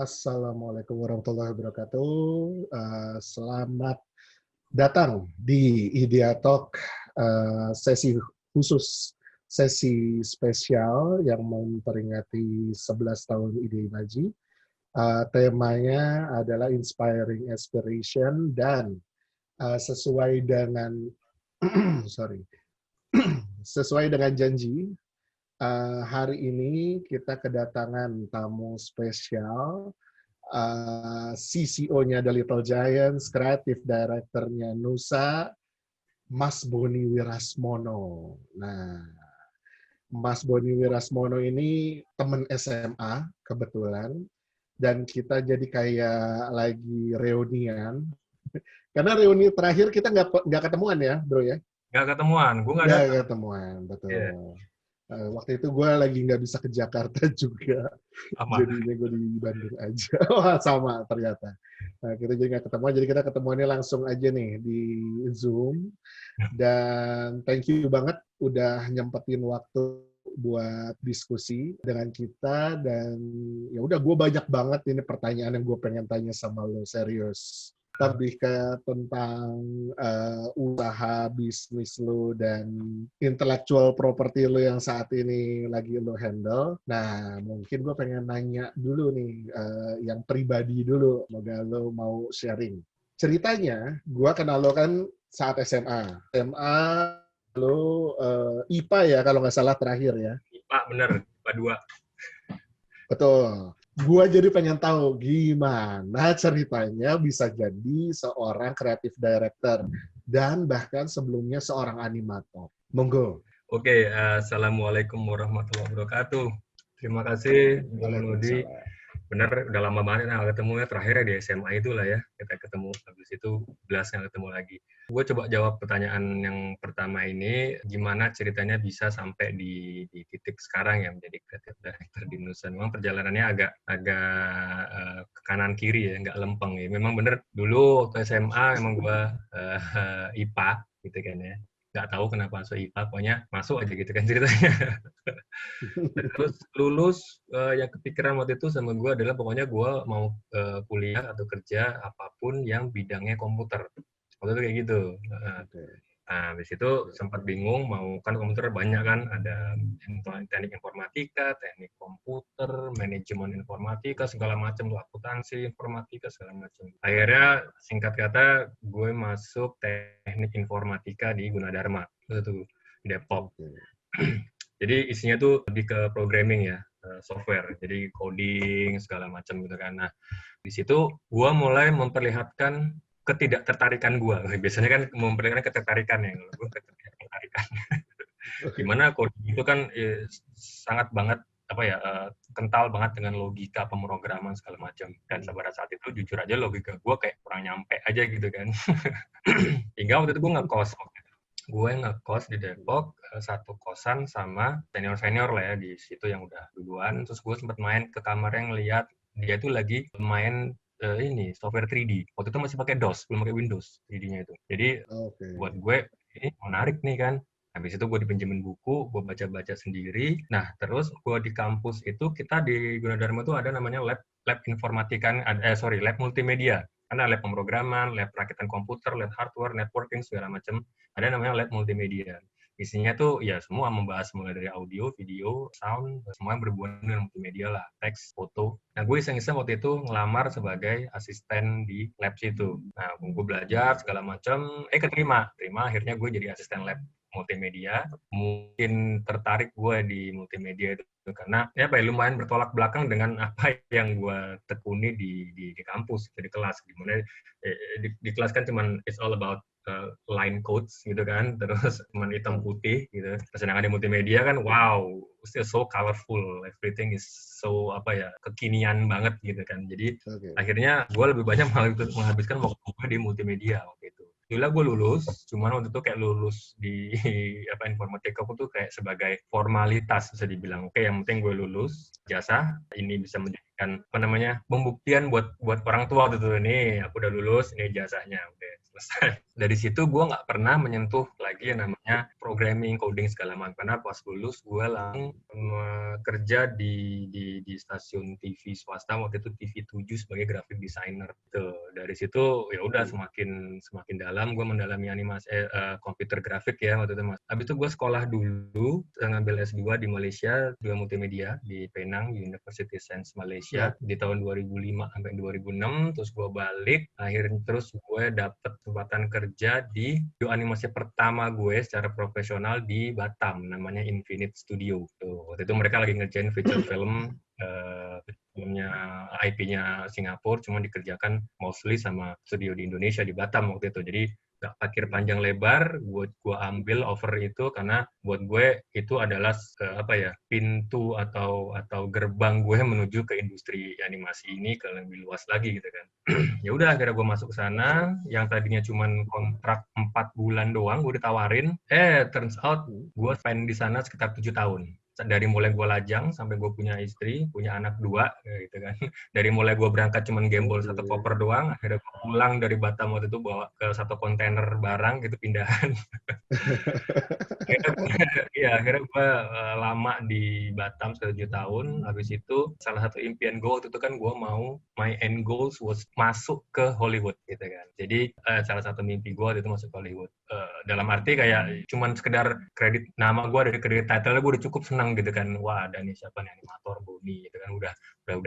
Assalamualaikum warahmatullahi wabarakatuh. Selamat datang di Idea Talk, sesi khusus, sesi spesial yang memperingati 11 tahun Ide Imaji. Temanya adalah Inspiring Aspiration dan sesuai dengan sesuai dengan janji, hari ini kita kedatangan tamu spesial, CCO-nya The Little Giants, Creative Director-nya Nusa, Mas Boni Wirasmono. Nah, Mas Boni Wirasmono ini teman SMA kebetulan, dan kita jadi kayak lagi reunian. Karena reuni terakhir kita nggak ketemuan ya, bro ya? Nggak ketemuan, gue nggak datang. Nggak ketemuan, betul. Yeah. Waktu itu gue lagi nggak bisa ke Jakarta juga, jadinya gue di Bandung aja. Wah, sama ternyata. Nah, kita jadi nggak ketemu, jadi kita ketemuannya langsung aja nih di Zoom. Dan thank you banget udah nyempetin waktu buat diskusi dengan kita. Dan ya udah, gue banyak banget ini pertanyaan yang gue pengen tanya sama lo, serius. Lebih ke tentang usaha bisnis lo dan intellectual property lo yang saat ini lagi lo handle. Nah, mungkin gue pengen nanya dulu nih, yang pribadi dulu, semoga lo mau sharing. Ceritanya, gue kenal lo kan saat SMA. SMA lo IPA ya, kalau nggak salah terakhir ya? IPA, bener, IPA 2. Betul. Gua jadi pengen tahu gimana ceritanya bisa jadi seorang creative director dan bahkan sebelumnya seorang animator. Monggo. Oke, Assalamualaikum warahmatullahi wabarakatuh. Terima kasih, Bung Nudi. Bener, udah lama banget nggak ketemu ya. Terakhirnya di SMA itulah ya, kita ketemu. Habis itu belas nggak ketemu lagi. Gue coba jawab pertanyaan yang pertama ini, gimana ceritanya bisa sampai di titik sekarang ya menjadi creative director di Nusa. Memang perjalanannya agak ke kanan kiri ya, nggak lempeng ya. Memang bener, dulu waktu SMA emang gue IPA gitu kan ya. Nggak tahu kenapa masuk IPA, pokoknya masuk aja gitu kan ceritanya. Terus lulus, yang kepikiran waktu itu sama gue adalah pokoknya gue mau kuliah atau kerja apapun yang bidangnya komputer. Waktu itu kayak gitu. Nah, habis itu sempat bingung, mau kan komputer banyak kan, ada teknik informatika, teknik komputer, manajemen informatika, segala macam, akuntansi informatika, segala macam. Akhirnya, singkat kata, gue masuk teknik informatika di Gunadarma, itu di Depok. Jadi isinya tuh lebih ke programming ya, software, jadi coding, segala macam gitu kan. Nah, di situ gue mulai memperlihatkan ketidaktertarikan gue. Biasanya kan memperlihatkan ketertarikan ya, gue ketertarikan. Gimana coding itu kan sangat banget kental banget dengan logika pemrograman segala macam. Dan pada saat itu jujur aja logika gue kayak kurang nyampe aja gitu kan. Hingga waktu itu gue ngekos di Depok, satu kosan sama senior-senior lah ya di situ yang udah duluan. Terus gue sempat main ke kamarnya ngeliat dia tuh lagi main ini software 3D. Waktu itu masih pakai DOS, belum pakai Windows 3D-nya itu. Jadi buat gue ini menarik nih kan. Habis itu gue dipinjemin buku, gue baca-baca sendiri. Nah, terus gue di kampus itu kita di Gunadarma tuh ada namanya lab informatika, lab multimedia. Karena lab pemrograman, lab perakitan komputer, lab hardware, networking segala macam. Ada namanya lab multimedia. Isinya tuh ya semua membahas mulai dari audio, video, sound, semua yang berhubungan dengan multimedia lah, teks, foto. Nah, gue iseng-iseng waktu itu ngelamar sebagai asisten di lab situ. Nah, gue belajar segala macam, keterima. Akhirnya gue jadi asisten lab multimedia. Mungkin tertarik gue di multimedia itu karena lumayan bertolak belakang dengan apa yang gue tekuni di kampus, di kelas. Gimana di kelas kan cuman it's all about line codes gitu kan, terus cuman hitam putih gitu. Sedangkan di multimedia kan wow, still so colorful, everything is so kekinian banget gitu kan. Jadi akhirnya gue lebih banyak menghabiskan waktu gue di multimedia waktu itu. Gila gue lulus, cuman waktu itu kayak lulus di informatika aku tuh kayak sebagai formalitas bisa dibilang. Oke, yang penting gue lulus jasa, ini bisa menjadikan memberikan pembuktian buat orang tua gitu, nih aku udah lulus, ini ijazahnya, udah selesai. Dari situ gue nggak pernah menyentuh lagi yang namanya programming, coding segala macam. Karena pas lulus gue langsung kerja di stasiun TV swasta waktu itu TV7 sebagai graphic designer. Tuh, dari situ ya udah semakin dalam gue mendalami animasi komputer grafik ya waktu itu Mas. Habis itu gue sekolah dulu ngambil S2 di Malaysia, juga multimedia di Penang University Science Malaysia di tahun 2005 sampai 2006. Terus gue balik, akhirnya terus gue dapet kesempatan kerja di studio animasi pertama gue secara profesional di Batam, namanya Infinite Studio. Tuh, waktu itu mereka lagi ngerjain feature film, filmnya IP-nya Singapura, cuma dikerjakan mostly sama studio di Indonesia di Batam waktu itu. Jadi nggak pikir panjang lebar, gue ambil offer itu karena buat gue itu adalah pintu atau gerbang gue menuju ke industri animasi ini ke lebih luas lagi gitu kan. Ya udah akhirnya gue masuk ke sana, yang tadinya cuma kontrak 4 bulan doang gue ditawarin, turns out gue spend di sana sekitar 7 tahun. Dari mulai gue lajang sampai gue punya istri, punya anak 2 gitu kan. Dari mulai gue berangkat cuman gembol 1 koper doang, akhirnya gue pulang dari Batam waktu itu bawa ke 1 kontainer barang gitu pindahan. akhirnya gue lama di Batam 7 tahun. Habis itu salah satu impian gue waktu itu kan gue mau, my end goals was masuk ke Hollywood gitu kan. Jadi salah satu mimpi gue waktu itu masuk ke Hollywood. Dalam arti kayak cuman sekedar kredit nama gue, dari kredit title gue udah cukup senang gitu kan. Wah, ada nih siapa nih, animator Boni gitu kan, udah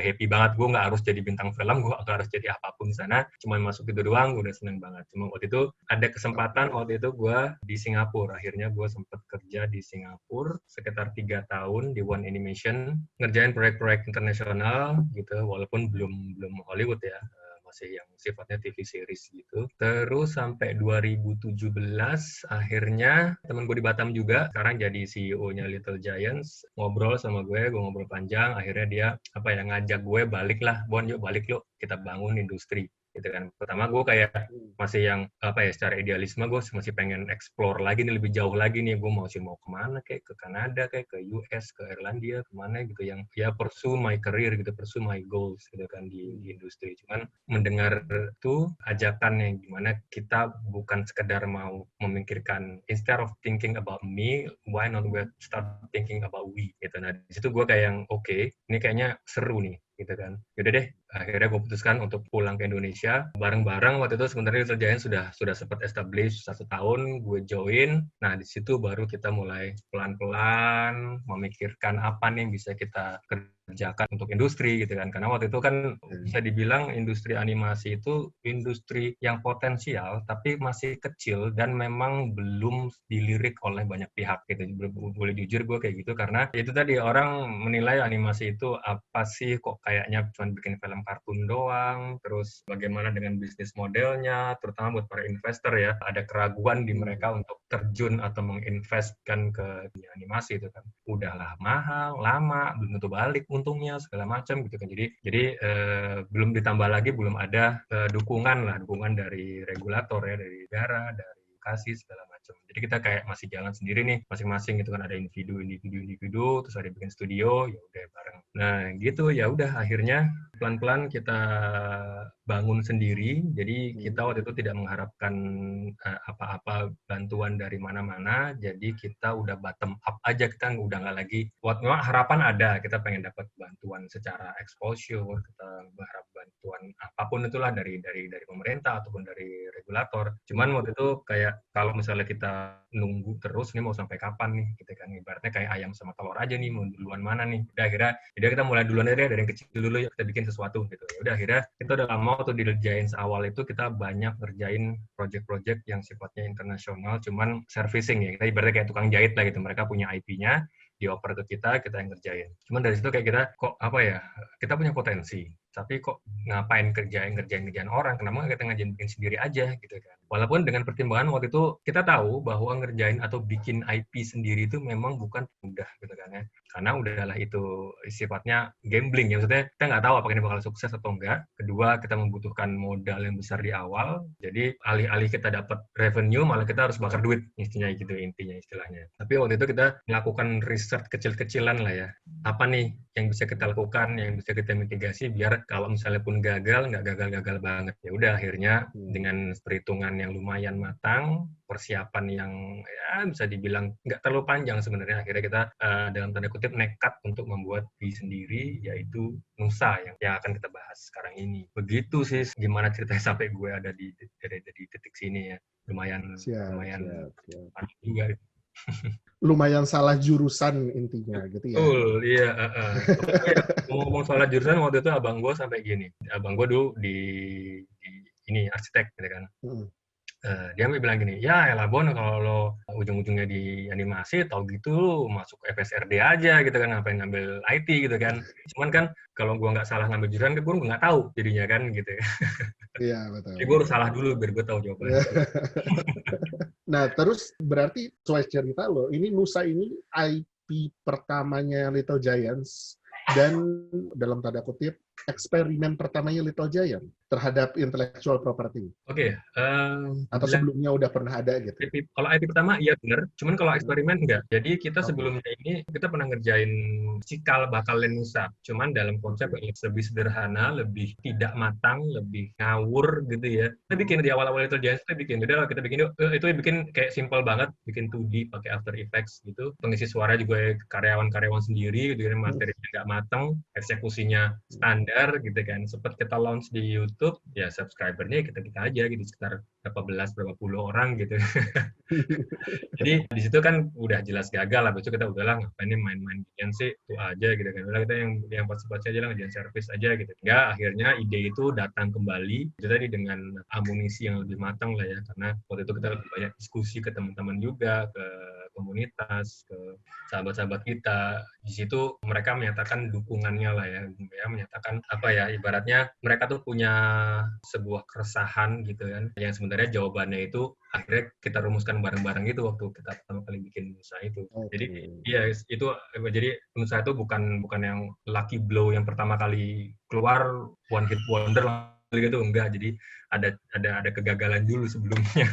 happy banget. Gue nggak harus jadi bintang film, gue nggak harus jadi apapun di sana, cuman masuk itu doang gue udah seneng banget. Cuma waktu itu ada kesempatan, waktu itu gue di Singapura, akhirnya gue sempat kerja di Singapura sekitar 3 tahun di One Animation, ngerjain proyek-proyek internasional gitu, walaupun belum Hollywood ya, masih yang sifatnya TV series gitu. Terus sampai 2017 akhirnya temen gue di Batam juga sekarang jadi CEO-nya Little Giants ngobrol sama gue ngobrol panjang, akhirnya dia ngajak gue balik lah, Bon yuk balik yuk kita bangun industri gitu kan. Pertama gue kayak masih yang secara idealisme gue masih pengen explore lagi nih, lebih jauh lagi nih, gue mau kemana, kayak ke Kanada, kayak ke US, ke Irlandia, kemana gitu, yang ya pursue my career gitu, pursue my goals gitu kan di industri. Cuman mendengar tuh ajakan yang gimana kita bukan sekedar mau memikirkan, instead of thinking about me, why not we start thinking about we gitu. Nah di situ gue kayak yang oke, ini kayaknya seru nih gitu kan. Yaudah deh, akhirnya gue putuskan untuk pulang ke Indonesia bareng-bareng. Waktu itu sebenarnya Little Giants sudah sempat establish 1 tahun, gue join. Nah di situ baru kita mulai pelan-pelan memikirkan apa nih yang bisa kita kerjakan untuk industri gitu kan. Karena waktu itu kan bisa dibilang industri animasi itu industri yang potensial tapi masih kecil dan memang belum dilirik oleh banyak pihak gitu. Boleh jujur gue kayak gitu, karena itu tadi orang menilai animasi itu apa sih, kok kayaknya cuma bikin film kartun doang, terus bagaimana dengan bisnis modelnya, terutama buat para investor ya, ada keraguan di mereka untuk terjun atau menginvestkan ke dunia animasi itu kan. Udahlah mahal, lama, belum tentu balik untungnya segala macam gitu kan. Jadi belum ditambah lagi belum ada dukungan dari regulator ya, dari negara, dari kasih segala macam. Jadi kita kayak masih jalan sendiri nih masing-masing gitu kan, ada individu terus ada bikin studio, ya udah bareng. Nah gitu, ya udah akhirnya pelan-pelan kita bangun sendiri. Jadi kita waktu itu tidak mengharapkan apa-apa bantuan dari mana-mana. Jadi kita udah bottom up aja, kita udah nggak lagi. Memang harapan ada, kita pengen dapat bantuan secara exposure, kita berharap bantuan apapun itulah dari pemerintah ataupun dari regulator. Cuman waktu itu kayak kalau misalnya kita nunggu terus nih mau sampai kapan nih, gitu kan, ibaratnya kayak ayam sama telur aja nih, mau duluan mana nih. Udah akhirnya kita mulai duluan aja dari yang kecil dulu, ya kita bikin sesuatu gitu. Ya udah akhirnya kita udah lama waktu di Giants awal itu kita banyak ngerjain project-project yang sifatnya internasional, cuman servicing ya, kita ibaratnya kayak tukang jahit lah gitu. Mereka punya IP-nya, dioper ke kita yang ngerjain. Cuman dari situ kayak kita kok kita punya potensi, tapi kok ngapain ngerjain orang, kenapa nggak kita bikin sendiri aja gitu kan. Walaupun dengan pertimbangan waktu itu kita tahu bahwa ngerjain atau bikin IP sendiri itu memang bukan mudah gitu kan ya. Karena udahlah itu sifatnya gambling ya, maksudnya kita nggak tahu apakah ini bakal sukses atau enggak. Kedua, kita membutuhkan modal yang besar di awal. Jadi alih-alih kita dapat revenue, malah kita harus bakar duit intinya istilahnya. Tapi waktu itu kita melakukan riset kecil-kecilan lah ya. Apa nih yang bisa kita lakukan, yang bisa kita mitigasi biar kalau misalnya pun gagal, nggak gagal-gagal banget. Ya udah akhirnya dengan perhitungan yang lumayan matang, persiapan yang ya bisa dibilang nggak terlalu panjang sebenarnya, akhirnya kita dalam tanda kutip nekat untuk membuat B sendiri, yaitu Nusa yang akan kita bahas sekarang ini. Begitu sih gimana ceritanya sampai gue ada di titik sini ya. Lumayan panik juga. Lumayan salah jurusan intinya gitu ya. Betul, iya. Ngomong soal jurusan, waktu itu abang gue sampai gini. Abang gue dulu di ini arsitek gitu kan. Dia bilang gini, ya elah Bon, kalau lo ujung-ujungnya di animasi, tau gitu lo masuk FSRD aja gitu kan, ngapain ngambil IT gitu kan. Cuman kan kalau gue nggak salah ngambil jurusan, gue nggak tahu jadinya kan gitu ya. Iya, betul. Jadi gue harus salah dulu biar gue tahu jawabannya. Nah, terus berarti sesuai cerita lo, ini Nusa ini IP pertamanya Little Giants dan dalam tanda kutip eksperimen pertamanya Little Giant terhadap intellectual property. Oke. Atau sebelumnya udah pernah ada gitu? Kalau IP pertama iya benar, cuman kalau eksperimen enggak. Jadi kita sebelumnya ini kita pernah ngerjain cikal bakal Nusa, cuman dalam konsep yang lebih sederhana, lebih tidak matang, lebih ngawur gitu ya. Kita bikin di awal-awal Little Giants kita bikin itu bikin kayak simple banget, bikin 2D pakai After Effects gitu. Pengisi suara juga karyawan-karyawan sendiri gitu kan, materinya nggak matang, eksekusinya standar gitu kan. Sempat kita launch di YouTube, ya subscribernya kita aja gitu, sekitar berapa puluh orang gitu. Jadi di situ kan udah jelas gagal lah, besok kita udahlah ngapain nih main-main ginian sih, itu aja gitu kan. Udah kita yang pasti aja lah, ngerjain service aja gitu. Enggak, akhirnya ide itu datang kembali, itu tadi dengan amunisi yang lebih matang lah ya, karena waktu itu kita lebih banyak diskusi ke teman-teman juga, ke komunitas, ke sahabat-sahabat kita. Di situ mereka menyatakan dukungannya lah ya, menyatakan apa ya, ibaratnya mereka tuh punya sebuah keresahan gitu kan, yang sebenarnya jawabannya itu akhirnya kita rumuskan bareng-bareng gitu waktu kita pertama kali bikin Nusa itu. Jadi iya itu, jadi Nusa itu bukan yang lucky blow yang pertama kali keluar one hit wonder gitu, enggak. Jadi ada kegagalan dulu sebelumnya.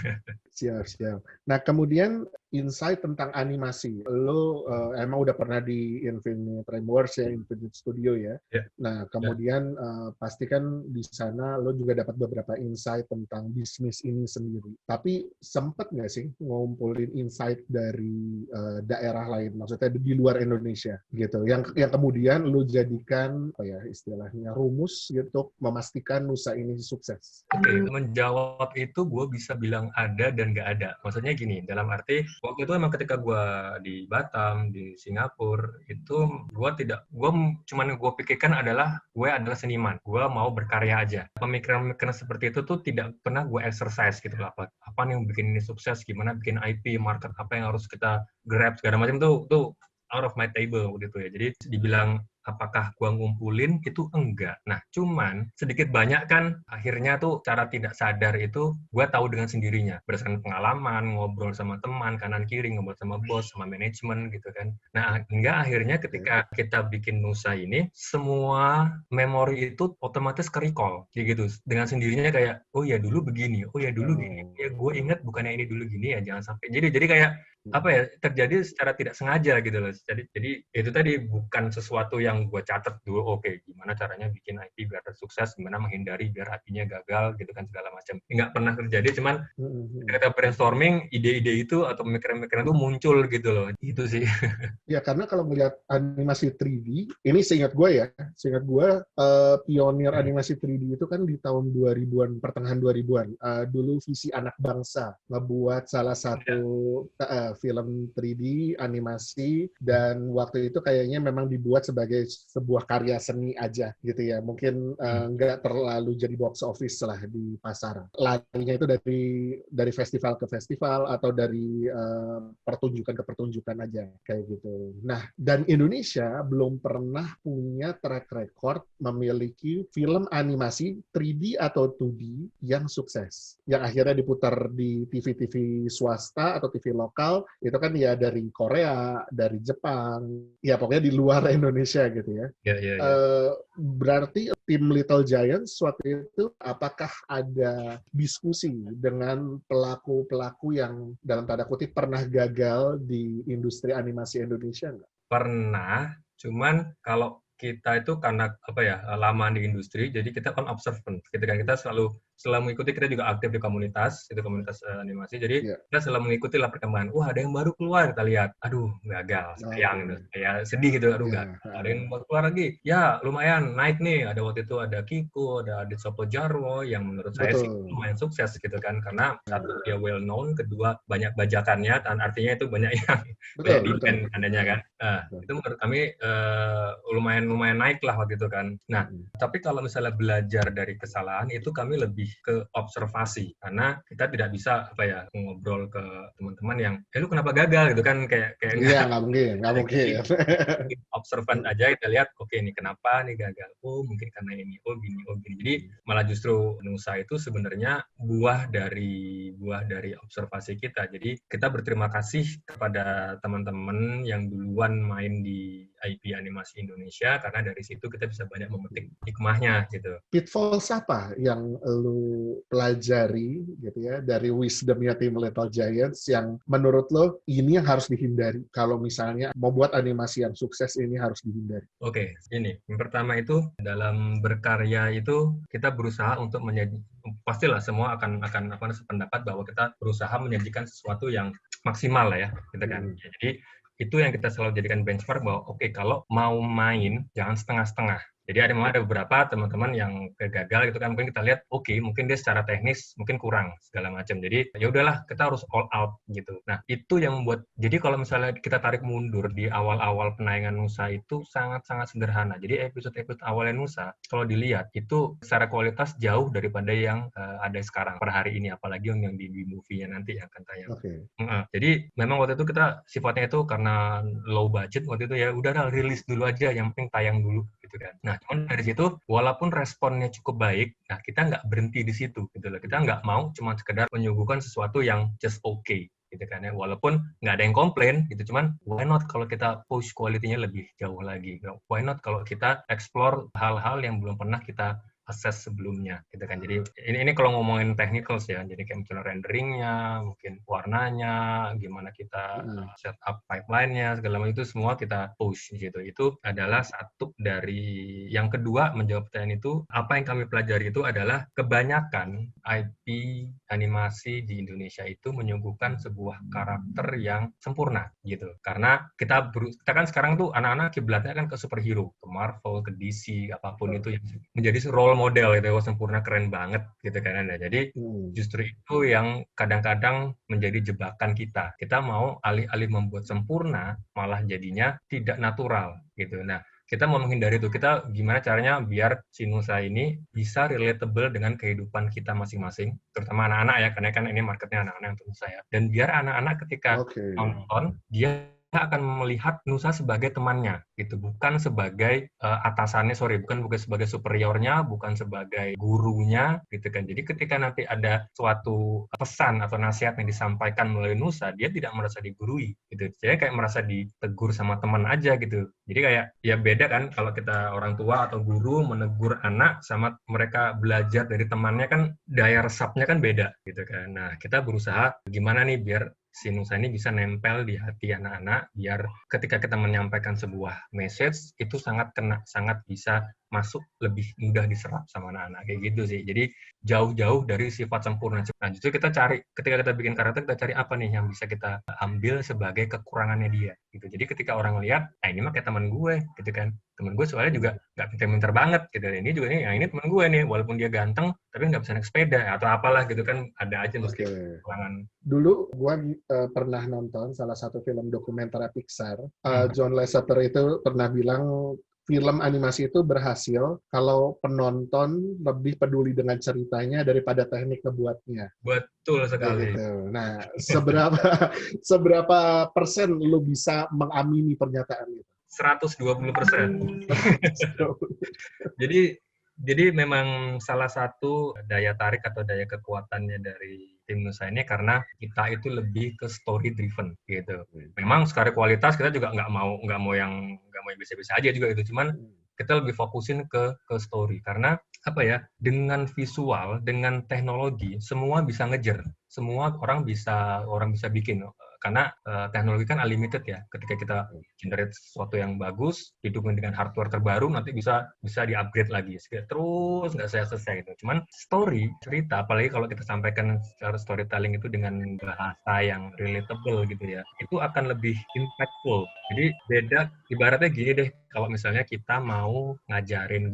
Siap. Nah, kemudian insight tentang animasi. Lo emang udah pernah di Infinite Frameworks ya, Infinite Studio ya. Nah, kemudian pasti kan di sana lo juga dapat beberapa insight tentang bisnis ini sendiri. Tapi sempet nggak sih ngumpulin insight dari daerah lain, maksudnya di luar Indonesia gitu, yang kemudian lo jadikan apa ya istilahnya rumus gitu memastikan Nusa ini sukses? Oke, menjawab itu gue bisa bilang ada dan nggak ada. Maksudnya gini, dalam arti waktu itu emang ketika gue di Batam, di Singapura, itu gue pikirkan adalah gue adalah seniman. Gue mau berkarya aja. Pemikiran seperti itu tuh tidak pernah gue exercise gitu lah. Apa yang bikin ini sukses, gimana bikin IP, market apa yang harus kita grab, segala macam tuh out of my table gitu ya. Jadi dibilang apakah gua ngumpulin itu enggak. Nah, cuman sedikit banyak kan akhirnya tuh cara tidak sadar itu gua tahu dengan sendirinya berdasarkan pengalaman, ngobrol sama teman kanan kiri, ngobrol sama bos, sama manajemen gitu kan. Nah, hingga akhirnya ketika kita bikin Nusa ini, semua memori itu otomatis ke-recall gitu. Dengan sendirinya kayak oh ya dulu begini, oh ya dulu gini. Ya gue ingat bukannya ini dulu gini ya, jangan sampai. Jadi kayak apa ya, terjadi secara tidak sengaja gitu loh. Jadi itu tadi bukan sesuatu yang gue catat dulu, oke, gimana caranya bikin IP biar sukses, gimana menghindari biar IP-nya gagal gitu kan, segala macam. Nggak pernah terjadi, cuman kita brainstorming, ide-ide itu atau pemikiran-pemikiran itu muncul gitu loh. Itu sih. Ya, karena kalau melihat animasi 3D, ini seingat gue pionir animasi 3D itu kan di tahun 2000-an, pertengahan 2000-an. Dulu Visi Anak Bangsa ngebuat salah satu film 3D animasi, dan waktu itu kayaknya memang dibuat sebagai sebagai sebuah karya seni aja gitu ya. Mungkin nggak terlalu jadi box office lah di pasar. Larinya itu dari festival ke festival atau dari pertunjukan ke pertunjukan aja kayak gitu. Nah, dan Indonesia belum pernah punya track record memiliki film animasi 3D atau 2D yang sukses. Yang akhirnya diputar di TV-TV swasta atau TV lokal, itu kan ya dari Korea, dari Jepang, ya pokoknya di luar Indonesia gitu ya. Berarti tim Little Giants waktu itu apakah ada diskusi dengan pelaku-pelaku yang dalam tanda kutip pernah gagal di industri animasi Indonesia nggak? Pernah, cuman kalau kita itu karena lama di industri, jadi kita kan observant. Kita selalu mengikuti, kita juga aktif di komunitas, itu komunitas animasi. Jadi kita selalu mengikuti lah perkembangan. Wah, ada yang baru keluar, kita lihat. Aduh, gagal, sayang gitu. Kayak sedih gitu, aduh gagal. Ada yang baru keluar lagi. Ya, lumayan naik nih. Ada waktu itu ada Kiko, ada Adit Sopo Jarwo yang menurut saya sih lumayan sukses gitu kan, karena satu dia well known, kedua banyak bajakannya, dan artinya itu banyak yang banyak event adanya kan. Itu menurut kami lumayan naik lah waktu itu kan. Nah, tapi kalau misalnya belajar dari kesalahan itu kami lebih ke observasi, karena kita tidak bisa ngobrol ke teman-teman yang lu kenapa gagal gitu kan, kayak iya nggak mungkin observant aja, kita lihat oke, ini kenapa nih gagal, mungkin karena ini, gini. Jadi malah justru Nusa itu sebenarnya buah dari observasi kita. Jadi kita berterima kasih kepada teman-teman yang duluan main di IP Animasi Indonesia, karena dari situ kita bisa banyak memetik hikmahnya gitu. Pitfalls apa yang lu pelajari gitu ya dari wisdomnya tim Little Giants yang menurut lo ini yang harus dihindari kalau misalnya mau buat animasi yang sukses, ini harus dihindari? Oke, ini yang pertama itu dalam berkarya itu kita berusaha untuk pastilah semua akan sependapat bahwa kita berusaha menyajikan sesuatu yang maksimal lah ya, gitu kan. Jadi itu yang kita selalu jadikan benchmark bahwa oke, kalau mau main jangan setengah-setengah. Jadi ada beberapa teman-teman yang gagal gitu kan, mungkin kita lihat mungkin dia secara teknis mungkin kurang segala macam. Jadi ya udahlah, kita harus all out gitu. Nah, itu yang membuat, jadi kalau misalnya kita tarik mundur di awal-awal penayangan Nusa itu sangat-sangat sederhana. Jadi episode-episode awalnya Nusa kalau dilihat itu secara kualitas jauh daripada yang ada sekarang per hari ini, apalagi yang di movie-nya nanti yang akan tayang. Jadi memang waktu itu kita sifatnya itu karena low budget waktu itu, ya udahlah rilis dulu aja, yang penting tayang dulu gitu kan. Nah, cuman dari situ walaupun responnya cukup baik, nah kita nggak berhenti di situ gitu loh. Kita nggak mau cuma sekedar menyuguhkan sesuatu yang just okay gitu kan ya. Walaupun nggak ada yang komplain gitu, cuman why not kalau kita push quality-nya lebih jauh lagi? Why not kalau kita explore hal-hal yang belum pernah kita akses sebelumnya gitu kan. Jadi ini kalau ngomongin technicals ya, jadi kayak misalnya renderingnya, mungkin warnanya, gimana kita set up pipeline-nya, segala macam itu semua kita push gitu. Itu adalah satu dari. Yang kedua, menjawab pertanyaan itu, apa yang kami pelajari itu adalah kebanyakan IP animasi di Indonesia itu menyuguhkan sebuah karakter yang sempurna gitu. Karena kita kan sekarang tuh anak-anak kiblatnya kan ke superhero, ke Marvel, ke DC, apapun itu yang menjadi role model itu sempurna, keren banget gitu kan. Jadi justru itu yang kadang-kadang menjadi jebakan kita. Kita mau alih-alih membuat sempurna, malah jadinya tidak natural gitu. Nah, kita mau menghindari itu. Kita gimana caranya biar si Nusa ini bisa relatable dengan kehidupan kita masing-masing, terutama anak-anak ya, karena kan ini marketnya anak-anak untuk Nusa ya. Dan biar anak-anak ketika nonton, dia akan melihat Nusa sebagai temannya gitu, bukan sebagai atasannya, bukan sebagai superiornya, bukan sebagai gurunya gitu kan. Jadi ketika nanti ada suatu pesan atau nasihat yang disampaikan melalui Nusa, dia tidak merasa digurui gitu. Jadi kayak merasa ditegur sama teman aja gitu. Jadi kayak ya beda kan kalau kita orang tua atau guru menegur anak sama mereka belajar dari temannya, kan daya resapnya kan beda gitu kan. Nah, kita berusaha gimana nih biar si Nusa ini bisa nempel di hati anak-anak, biar ketika kita menyampaikan sebuah message itu sangat bisa masuk, lebih mudah diserap sama anak-anak kayak gitu sih. Jadi jauh-jauh dari sifat sempurna. Nah, justru kita cari, ketika kita bikin karakter, kita cari apa nih yang bisa kita ambil sebagai kekurangannya dia gitu. Jadi ketika orang lihat, ini mah kayak teman gue gitu kan. Temen gue soalnya juga nggak pinter-pinter banget gitu. Ini juga ini temen gue nih, walaupun dia ganteng tapi nggak bisa naik sepeda atau apalah gitu kan, ada aja mesti kekurangan. Dulu gue pernah nonton salah satu film dokumenter Pixar. John Lasseter itu pernah bilang film animasi itu berhasil kalau penonton lebih peduli dengan ceritanya daripada teknik ngebuatnya. Betul Kayak sekali. gitu. Nah, seberapa persen lu bisa mengamini pernyataan itu? 120%. Jadi memang salah satu daya tarik atau daya kekuatannya dari tim Nusa ini karena kita itu lebih ke story driven gitu. Memang secara kualitas kita juga nggak mau yang bisa-bisa aja juga gitu. Cuman kita lebih fokusin ke story karena apa ya, dengan visual, dengan teknologi semua bisa ngejar, semua orang bisa bikin. Karena teknologi kan unlimited ya. Ketika kita generate sesuatu yang bagus, didukung dengan hardware terbaru, nanti bisa di-upgrade lagi. Terus nggak selesai gitu. Cuman cerita, apalagi kalau kita sampaikan secara storytelling itu dengan bahasa yang relatable gitu ya, itu akan lebih impactful. Jadi beda, ibaratnya gini deh, kalau misalnya kita mau ngajarin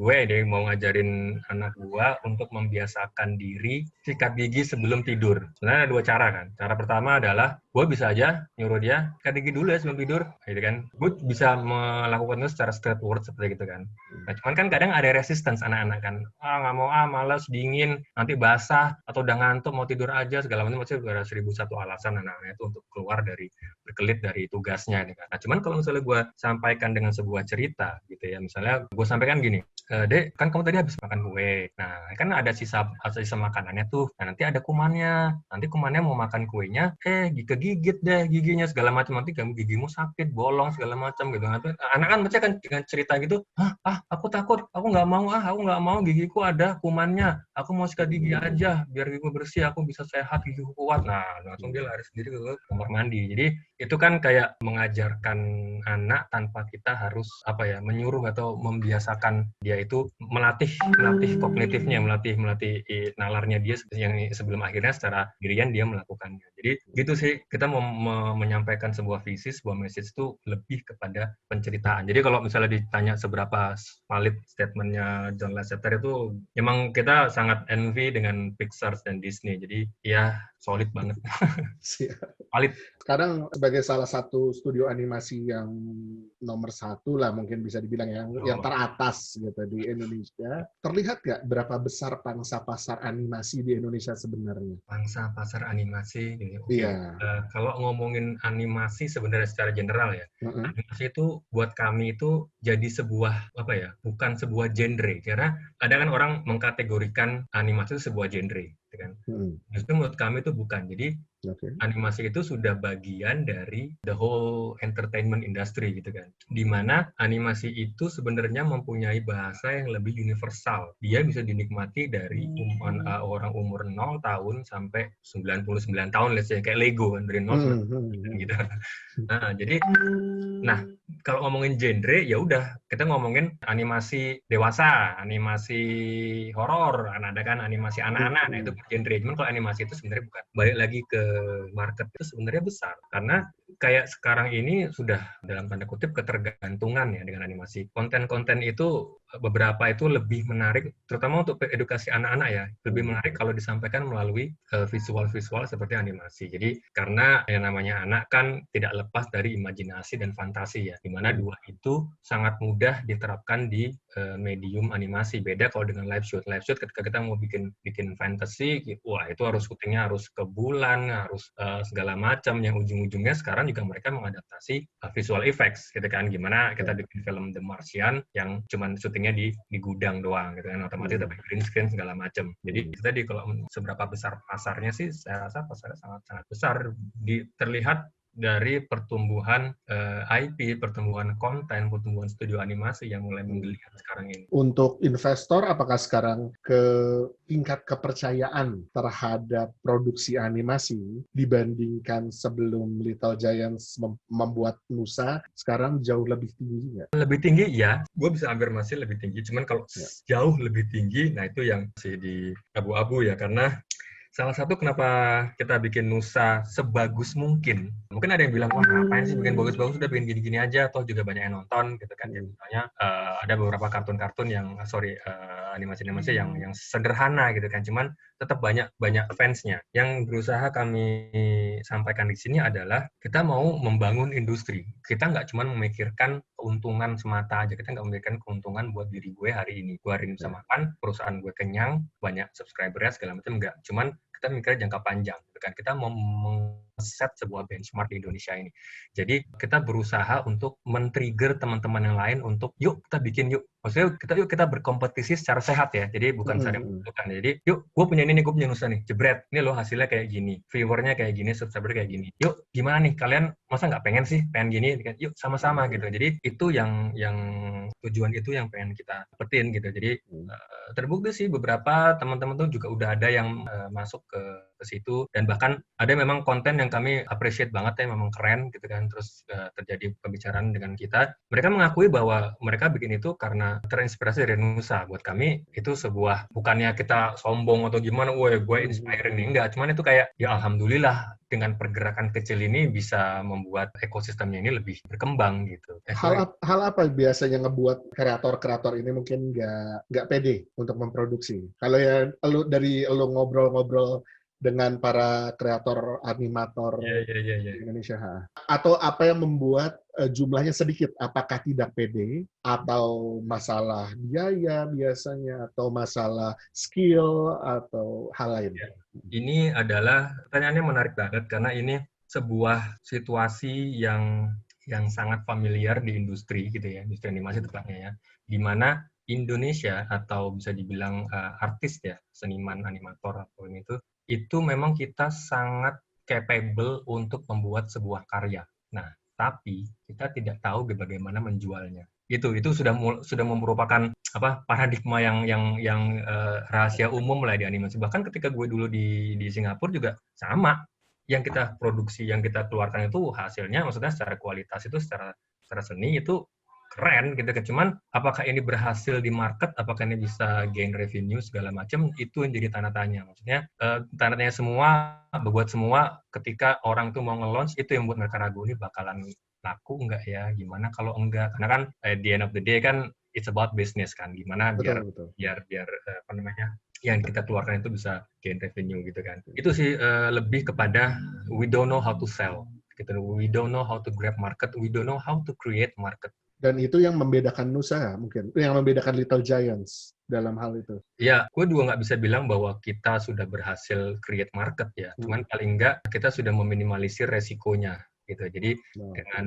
anak gue untuk membiasakan diri sikat gigi sebelum tidur. Sebenarnya ada dua cara kan. Cara pertama adalah gue bisa aja nyuruh dia sikat gigi dulu ya sebelum tidur, gitu kan. Gue bisa melakukan itu secara straightforward seperti gitu kan. Nah, cuman kan kadang ada resistance anak-anak kan. Nggak mau, malas, dingin, nanti basah, atau udah ngantuk mau tidur aja segala macam. Maksudnya ada 1001 alasan anak-anak itu untuk keluar berkelit dari tugasnya. Gitu kan. Nah, cuman kalau misalnya gue sampaikan dengan sebuah cerita gitu ya, misalnya gue sampaikan gini, Dek, kan kamu tadi habis makan kue. Nah, kan ada sisa makanannya tuh. Nah, nanti ada kumannya. Nanti kumannya mau makan kuenya, kegigit deh giginya segala macam. Nanti gigimu sakit, bolong segala macam gitu. Anak kan baca kan dengan cerita gitu, aku takut, aku nggak mau gigiku ada kumannya. Aku mau sikat gigi aja, biar gigiku bersih, aku bisa sehat, gigiku kuat. Nah, langsung dia lari sendiri ke kamar mandi. Jadi itu kan kayak mengajarkan anak tanpa kita harus menyuruh atau membiasakan dia itu melatih kognitifnya, melatih nalarnya dia yang sebelum akhirnya secara dirian dia melakukannya. Jadi gitu sih, kita mau menyampaikan sebuah visi, sebuah message itu lebih kepada penceritaan. Jadi kalau misalnya ditanya seberapa valid statementnya John Lasseter itu, memang kita sangat envy dengan Pixar dan Disney. Jadi ya solid banget. Valid. Sekarang sebagai salah satu studio animasi yang nomor 1 lah mungkin bisa dibilang yang teratas gitu di Indonesia, terlihat nggak berapa besar pangsa pasar animasi di Indonesia sebenarnya? Pangsa pasar animasi, Iya. Kalau ngomongin animasi sebenarnya secara general ya, animasi itu buat kami itu jadi sebuah bukan sebuah genre, karena kadang kan orang mengkategorikan animasi itu sebuah genre, gitu kan. Justru menurut kami itu bukan. Jadi animasi itu sudah bagian dari the whole entertainment industry gitu kan. Di mana animasi itu sebenarnya mempunyai bahasa yang lebih universal. Dia bisa dinikmati dari orang umur 0 tahun sampai 99 tahun, let's say, kayak Lego kan, dari 0 sampai gitu. Jadi kalau ngomongin genre ya udah kita ngomongin animasi dewasa, animasi horor, ada kan animasi anak-anak, nah itu genre. Cuman kalau animasi itu sebenarnya bukan. Balik lagi ke market itu sebenarnya besar karena kayak sekarang ini sudah dalam tanda kutip ketergantungan ya dengan animasi. Konten-konten itu beberapa itu lebih menarik, terutama untuk edukasi anak-anak ya, lebih menarik kalau disampaikan melalui visual-visual seperti animasi. Jadi karena yang namanya anak kan tidak lepas dari imajinasi dan fantasi ya, dimana dua itu sangat mudah diterapkan di medium animasi. Beda kalau dengan live shoot. Live shoot ketika kita mau bikin fantasy, wah itu harus syutingnya harus ke bulan, harus segala macam, yang ujung-ujungnya sekarang juga mereka mengadaptasi visual effects gitu kan, gimana kita bikin film The Martian yang cuman syutingnya di gudang doang gitu kan, otomatis tapi green screen segala macam. Jadi tadi kalau seberapa besar pasarnya sih, saya rasa pasarnya sangat besar, terlihat dari pertumbuhan IP, pertumbuhan konten, pertumbuhan studio animasi yang mulai menggeliat sekarang ini. Untuk investor, apakah sekarang tingkat kepercayaan terhadap produksi animasi dibandingkan sebelum Little Giants membuat Nusa, sekarang jauh lebih tinggi nggak? Lebih tinggi ya, gue bisa afirmasi lebih tinggi. Cuman kalau jauh lebih tinggi, nah itu yang masih di abu-abu ya, karena salah satu kenapa kita bikin Nusa sebagus mungkin. Mungkin ada yang bilang, wah ngapain sih bikin bagus-bagus, udah bikin gini-gini aja, toh juga banyak yang nonton gitu kan. Ya, misalnya ada beberapa kartun-kartun animasi-animasi yang sederhana gitu kan, cuman tetap banyak fansnya. Yang berusaha kami sampaikan di sini adalah kita mau membangun industri. Kita nggak cuma memikirkan keuntungan semata aja. Kita nggak memberikan keuntungan buat diri gue hari ini. Gue hari ini bisa makan, perusahaan gue kenyang, banyak subscriber-nya segala macam, enggak. Cuman kita mikirnya jangka panjang. Kan kita mau set sebuah benchmark di Indonesia ini. Jadi kita berusaha untuk men-trigger teman-teman yang lain untuk yuk kita bikin yuk. Maksudnya kita berkompetisi secara sehat ya. Jadi bukan secara membutuhkan. Jadi yuk gue punya ini nih, gue punya Nusa nih. Jebret. Ini loh hasilnya kayak gini. Viewernya kayak gini, subscriber kayak gini. Yuk gimana nih kalian masa nggak pengen sih? Pengen gini? Yuk sama-sama gitu. Jadi itu yang tujuan itu yang pengen kita dapetin gitu. Jadi terbukti sih beberapa teman-teman tuh juga udah ada yang masuk ke situ, dan bahkan ada memang konten yang kami appreciate banget ya, memang keren gitu kan, terus terjadi pembicaraan dengan kita. Mereka mengakui bahwa mereka bikin itu karena terinspirasi dari Nusa. Buat kami itu sebuah, bukannya kita sombong atau gimana, gue inspiring nih, enggak, cuman itu kayak ya alhamdulillah dengan pergerakan kecil ini bisa membuat ekosistemnya ini lebih berkembang gitu. Hal apa biasanya ngebuat kreator-kreator ini mungkin nggak pede untuk memproduksi? Kalau ya dari lu ngobrol-ngobrol dengan para kreator animator di Indonesia, atau apa yang membuat jumlahnya sedikit? Apakah tidak pede, atau masalah biaya biasanya, atau masalah skill, atau hal lain? Ini adalah pertanyaannya menarik banget karena ini sebuah situasi yang sangat familiar di industri gitu ya, industri animasi tepatnya ya, di mana Indonesia atau bisa dibilang artis ya, seniman animator apapun itu memang kita sangat capable untuk membuat sebuah karya. Nah, tapi kita tidak tahu bagaimana menjualnya. Itu sudah merupakan paradigma yang rahasia umum lah di animasi. Bahkan ketika gue dulu di Singapura juga sama. Yang kita produksi, yang kita keluarkan itu hasilnya, maksudnya secara kualitas itu secara seni itu keren gitu kan. Cuman apakah ini berhasil di market, apakah ini bisa gain revenue segala macam, itu yang jadi tanda tanya. Maksudnya tanda tanya semua, buat semua ketika orang tuh mau nge-launch, itu yang buat mereka ragu, ini bakalan laku enggak ya, gimana kalau enggak, karena kan at the end of the day kan it's about business kan, gimana biar apa namanya, yang kita keluarkan itu bisa gain revenue gitu kan. Itu sih lebih kepada we don't know how to sell gitu, we don't know how to grab market, we don't know how to create market. Dan itu yang membedakan Nusa mungkin, yang membedakan Little Giants dalam hal itu. Ya, gue juga nggak bisa bilang bahwa kita sudah berhasil create market ya, cuman paling nggak kita sudah meminimalisir resikonya gitu. Jadi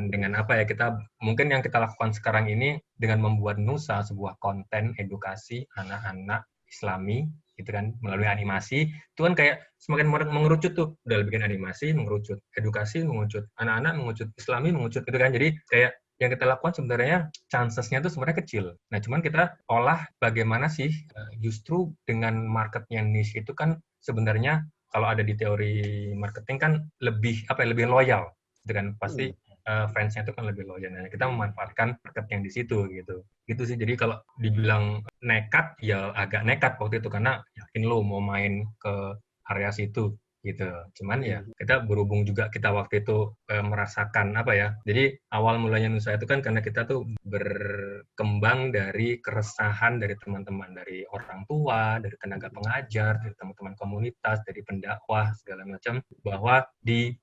dengan apa ya, kita mungkin yang kita lakukan sekarang ini dengan membuat Nusa sebuah konten edukasi anak-anak Islami gitu kan, melalui animasi, itu kan kayak semakin mengerucut tuh, udah bikin animasi mengerucut, edukasi mengerucut, anak-anak mengerucut, Islami mengerucut gitu kan. Jadi kayak yang kita lakukan sebenarnya chances-nya itu sebenarnya kecil. Nah, cuman kita olah bagaimana sih justru dengan marketnya niche itu kan sebenarnya kalau ada di teori marketing kan lebih loyal, dengan pasti fansnya itu kan lebih loyal. Nah, kita memanfaatkan market yang di situ gitu. Gitu sih. Jadi kalau dibilang nekat ya agak nekat waktu itu, karena yakin lo mau main ke area situ gitu. Cuman ya kita berhubung juga kita waktu itu merasakan apa ya. Jadi awal mulanya Nusa itu kan karena kita tuh berkembang dari keresahan dari teman-teman, dari orang tua, dari tenaga pengajar, dari teman-teman komunitas, dari pendakwah segala macam, bahwa di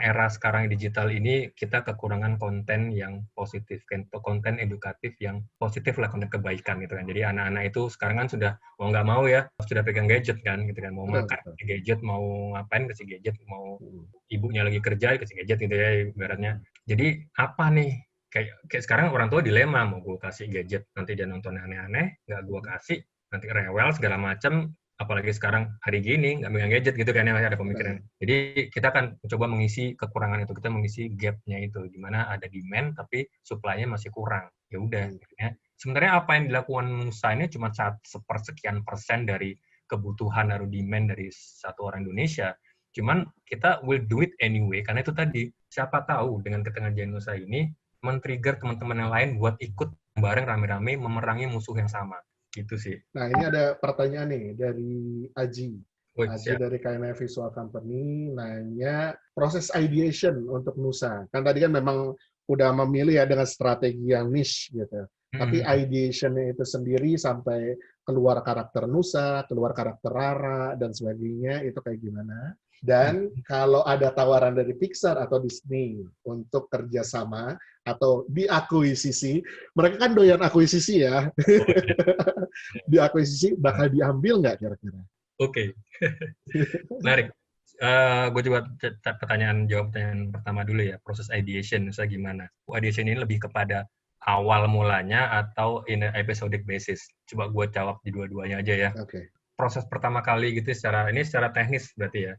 era sekarang digital ini kita kekurangan konten yang positif, konten edukatif yang positif lah, konten kebaikan gitu kan. Jadi anak-anak itu sekarang kan sudah mau nggak mau ya sudah pegang gadget kan gitu kan, mau makan gadget, mau ngapain kasih gadget, mau ibunya lagi kerja kasih gadget gitu ya ibaratnya. Jadi apa nih, kayak sekarang orang tua dilema, mau gue kasih gadget nanti dia nonton aneh-aneh, nggak gue kasih nanti rewel segala macam, apalagi sekarang hari gini nggak megang gadget gitu kan ya, masih ada pemikiran. Jadi kita akan mencoba mengisi kekurangan itu, kita mengisi gapnya itu, di mana ada demand tapi supply-nya masih kurang. Ya udah ya. Sebenarnya apa yang dilakukan Nusa ini cuma sepersekian persen dari kebutuhan atau demand dari satu orang Indonesia. Cuman kita will do it anyway, karena itu tadi, siapa tahu dengan ketengahan Nusa ini men-trigger teman-teman yang lain buat ikut bareng rame-rame memerangi musuh yang sama. Gitu sih. Nah, ini ada pertanyaan nih dari Aji. Aji dari KNF Visual Company nanya proses ideation untuk Nusa. Kan tadi kan memang udah memilih ya dengan strategi yang niche gitu. Tapi ideation-nya itu sendiri sampai keluar karakter Nusa, keluar karakter Rara, dan sebagainya, itu kayak gimana. Dan kalau ada tawaran dari Pixar atau Disney untuk kerjasama atau diakuisisi, mereka kan doyan akuisisi ya, diakuisisi bakal diambil nggak kira-kira? Oke, menarik. Gue coba jawab pertanyaan pertama dulu ya, proses ideation, misalnya gimana. Ideation ini lebih kepada awal mulanya atau in episodic basis. Coba gue jawab di dua-duanya aja ya. Oke. Proses pertama kali gitu secara teknis berarti ya.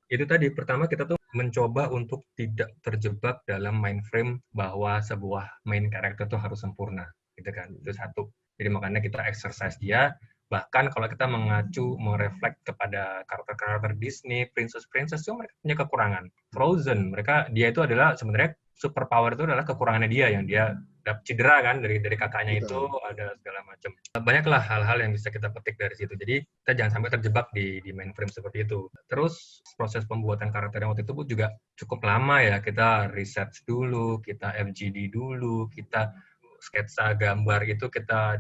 Itu tadi pertama kita tuh mencoba untuk tidak terjebak dalam mind frame bahwa sebuah main character tuh harus sempurna, gitu kan. Itu satu. Jadi makanya kita exercise dia. Bahkan kalau kita mereflect kepada karakter-karakter Disney, princess-princess itu mereka punya kekurangan. Frozen, dia itu adalah sebenarnya superpower itu adalah kekurangannya dia yang dia dapat cedera kan dari kakaknya. Betul. Itu ada segala macam. Banyaklah hal-hal yang bisa kita petik dari situ. Jadi kita jangan sampai terjebak di mainframe seperti itu. Terus proses pembuatan karakter yang waktu itu pun juga cukup lama ya. Kita research dulu, kita FGD dulu, kita sketsa gambar itu kita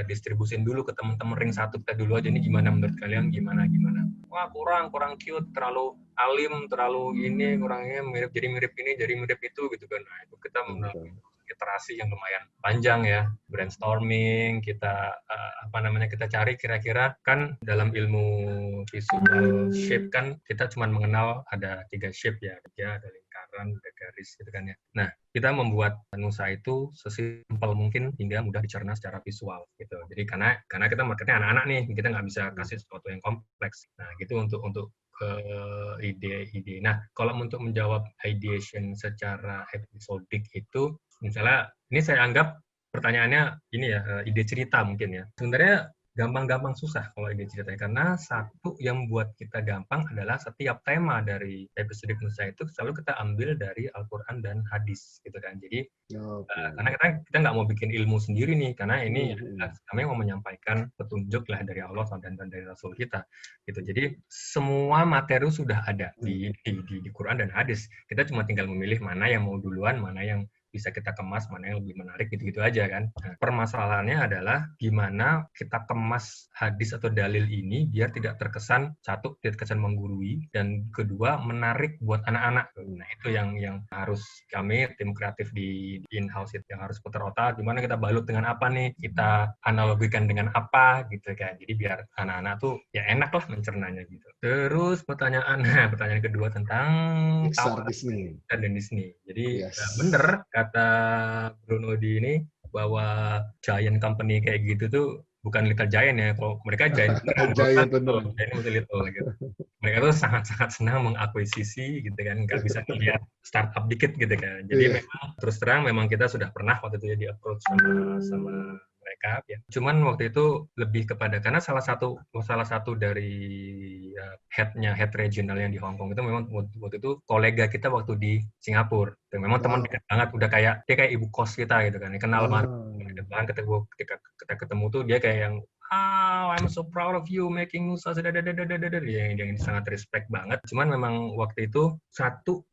distribusin dulu ke teman-teman ring satu kita dulu aja, ini gimana menurut kalian, gimana wah kurang cute, terlalu alim, terlalu ini, kurangnya mirip ini jadi mirip itu gitu kan. Nah, itu kita melalui iterasi yang lumayan panjang ya, brainstorming, kita kita cari kira-kira kan dalam ilmu visual shape kan kita cuma mengenal ada 3 shape ya, ada lingkaran, ada garis gitu kan ya. Nah, kita membuat Nusa itu sesimpel mungkin hingga mudah dicerna secara visual gitu. Jadi karena kita marketnya anak-anak nih, kita nggak bisa kasih sesuatu yang kompleks. Nah, gitu untuk ide-ide. Nah, kalau untuk menjawab ideation secara episodik itu, misalnya, ini saya anggap pertanyaannya ini ya, ide cerita mungkin ya. Sebenarnya gampang-gampang susah kalau ide ceritanya, karena satu yang buat kita gampang adalah setiap tema dari episode Nusa itu selalu kita ambil dari Al-Quran dan hadis gitu kan. Jadi karena kita nggak mau bikin ilmu sendiri nih, karena ini kami mau menyampaikan petunjuk lah dari Allah dan dari Rasul kita gitu. Jadi semua materi sudah ada di Quran dan hadis. Kita cuma tinggal memilih mana yang mau duluan, mana yang bisa kita kemas, mana yang lebih menarik, gitu-gitu aja kan. Nah, permasalahannya adalah gimana kita kemas hadis atau dalil ini biar tidak terkesan menggurui, dan kedua menarik buat anak-anak. Nah, itu yang harus kami tim kreatif di in-house itu yang harus putar otak, gimana kita balut dengan apa nih, kita analogikan dengan apa gitu kan. Jadi biar anak-anak tuh ya enak lah mencernanya gitu. Terus pertanyaan kedua tentang Pixar Disney. Dan Disney. Jadi bener kata Bruno di ini bahwa giant company kayak gitu tuh bukan little giant ya. Kalau mereka giant beneran, giant little gitu. Mereka tuh sangat-sangat senang mengakuisisi gitu kan, nggak bisa lihat startup dikit gitu kan. Jadi memang terus terang memang kita sudah pernah waktu itu ya di approach sama mereka ya. Cuman waktu itu lebih kepada karena salah satu dari head regional yang di Hong Kong itu memang waktu itu kolega kita waktu di Singapura. Dan memang teman dekat banget, udah dia kayak ibu kos kita gitu kan. Kenal banget. Ketika kita ketemu tuh dia kayak yang I'm so proud of you making Nusa, yang sangat respect banget. Cuman memang waktu itu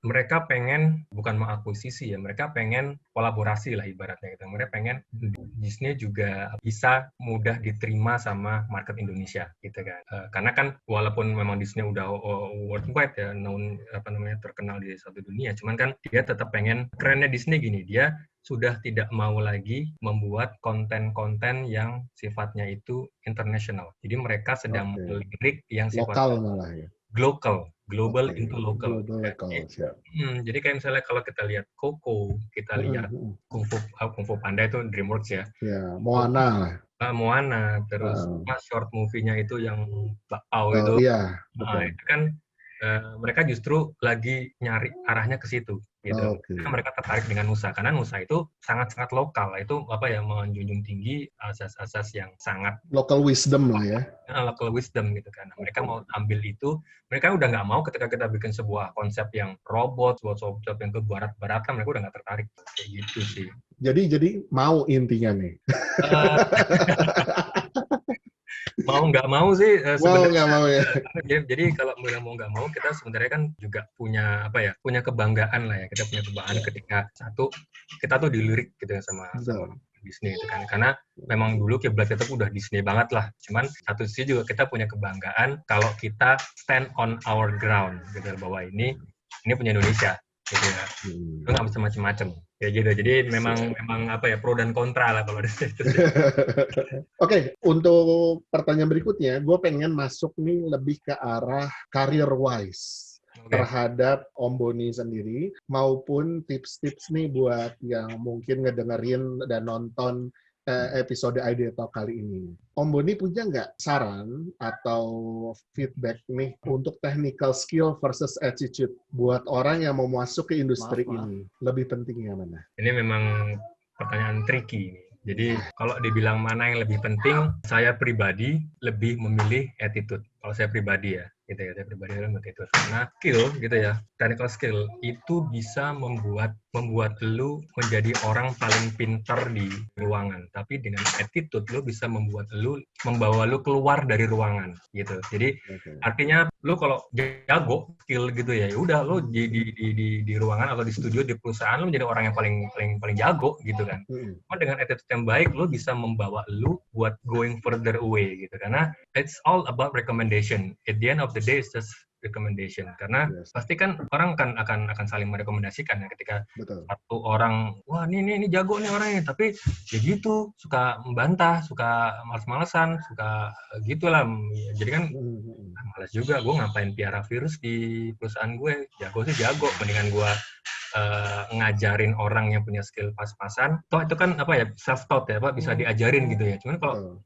mereka pengen bukan mengakuisisi ya, mereka pengen kolaborasi lah ibaratnya gitu. Mereka pengen Disney juga bisa mudah diterima sama market Indonesia gitu kan. Karena kan walaupun memang Disney udah worldwide ya, terkenal di satu dunia, cuman kan dia tetap pengen, kerennya Disney gini, dia sudah tidak mau lagi membuat konten-konten yang sifatnya itu international. Jadi mereka sedang melirik yang sifatnya lokal malah ya. Global into local. Jadi kayak misalnya kalau kita lihat Coco, kita lihat Kung Fu Panda itu DreamWorks ya. Ya, Moana. Moana, terus short movie-nya itu yang Bakpao itu. Iya, itu kan mereka justru lagi nyari arahnya ke situ gitu. Karena mereka tertarik dengan Nusa, karena Nusa itu sangat-sangat lokal, itu menjunjung tinggi asas-asas yang sangat local wisdom lah ya. Local wisdom gitu kan. Mereka mau ambil itu, mereka udah nggak mau ketika kita bikin sebuah konsep yang robot, sebuah yang ke barat-baratan, mereka udah nggak tertarik kayak gitu sih. Jadi mau intinya nih. Mau nggak mau sih sebenarnya mau ya. Jadi kalau mau nggak mau, kita sebenarnya kan juga punya punya kebanggaan lah ya. Kita punya kebanggaan ketika kita tuh dilirik gitu ya sama Disney itu kan. Karena memang dulu kiblat kita udah Disney banget lah. Cuman satu sisi juga kita punya kebanggaan kalau kita stand on our ground gitu, bahwa ini punya Indonesia gitu ya. Itu nggak bisa macam-macam ya gitu. Jadi memang apa ya, pro dan kontra lah kalau di situ. Oke, untuk pertanyaan berikutnya, gue pengen masuk nih lebih ke arah career wise terhadap Om Boni sendiri, maupun tips-tips nih buat yang mungkin ngedengerin dan nonton episode Idea Talk kali ini. Om Boni punya nggak saran atau feedback nih untuk technical skill versus attitude buat orang yang mau masuk ke industri ini? Lebih pentingnya mana? Ini memang pertanyaan tricky. Jadi kalau dibilang mana yang lebih penting, saya pribadi lebih memilih attitude. Kalau saya pribadi ya, gitu ya, saya pribadi dalam attitude. Karena skill gitu ya, technical skill itu bisa membuat lu menjadi orang paling pintar di ruangan. Tapi dengan attitude lu bisa membawa lu keluar dari ruangan gitu. Jadi artinya lu kalau jago skill gitu ya, udah lu di ruangan atau di studio di perusahaan lu menjadi orang yang paling jago gitu kan. Cuma dengan attitude yang baik lu bisa membawa lu buat going further away gitu. Karena it's all about recommendation. At the end of the day it's just recommendation. Karena pasti kan orang akan saling merekomendasikan ya, ketika satu orang, wah ini jago nih orangnya, tapi ya gitu, suka membantah, suka malas-malesan, suka gitulah. Jadi kan malas juga, gue ngapain piara virus di perusahaan gue. Jago sih jago, mendingan gue ngajarin orang yang punya skill pas-pasan. Toh itu kan apa ya, self-taught ya, Pak, bisa diajarin gitu ya. Cuman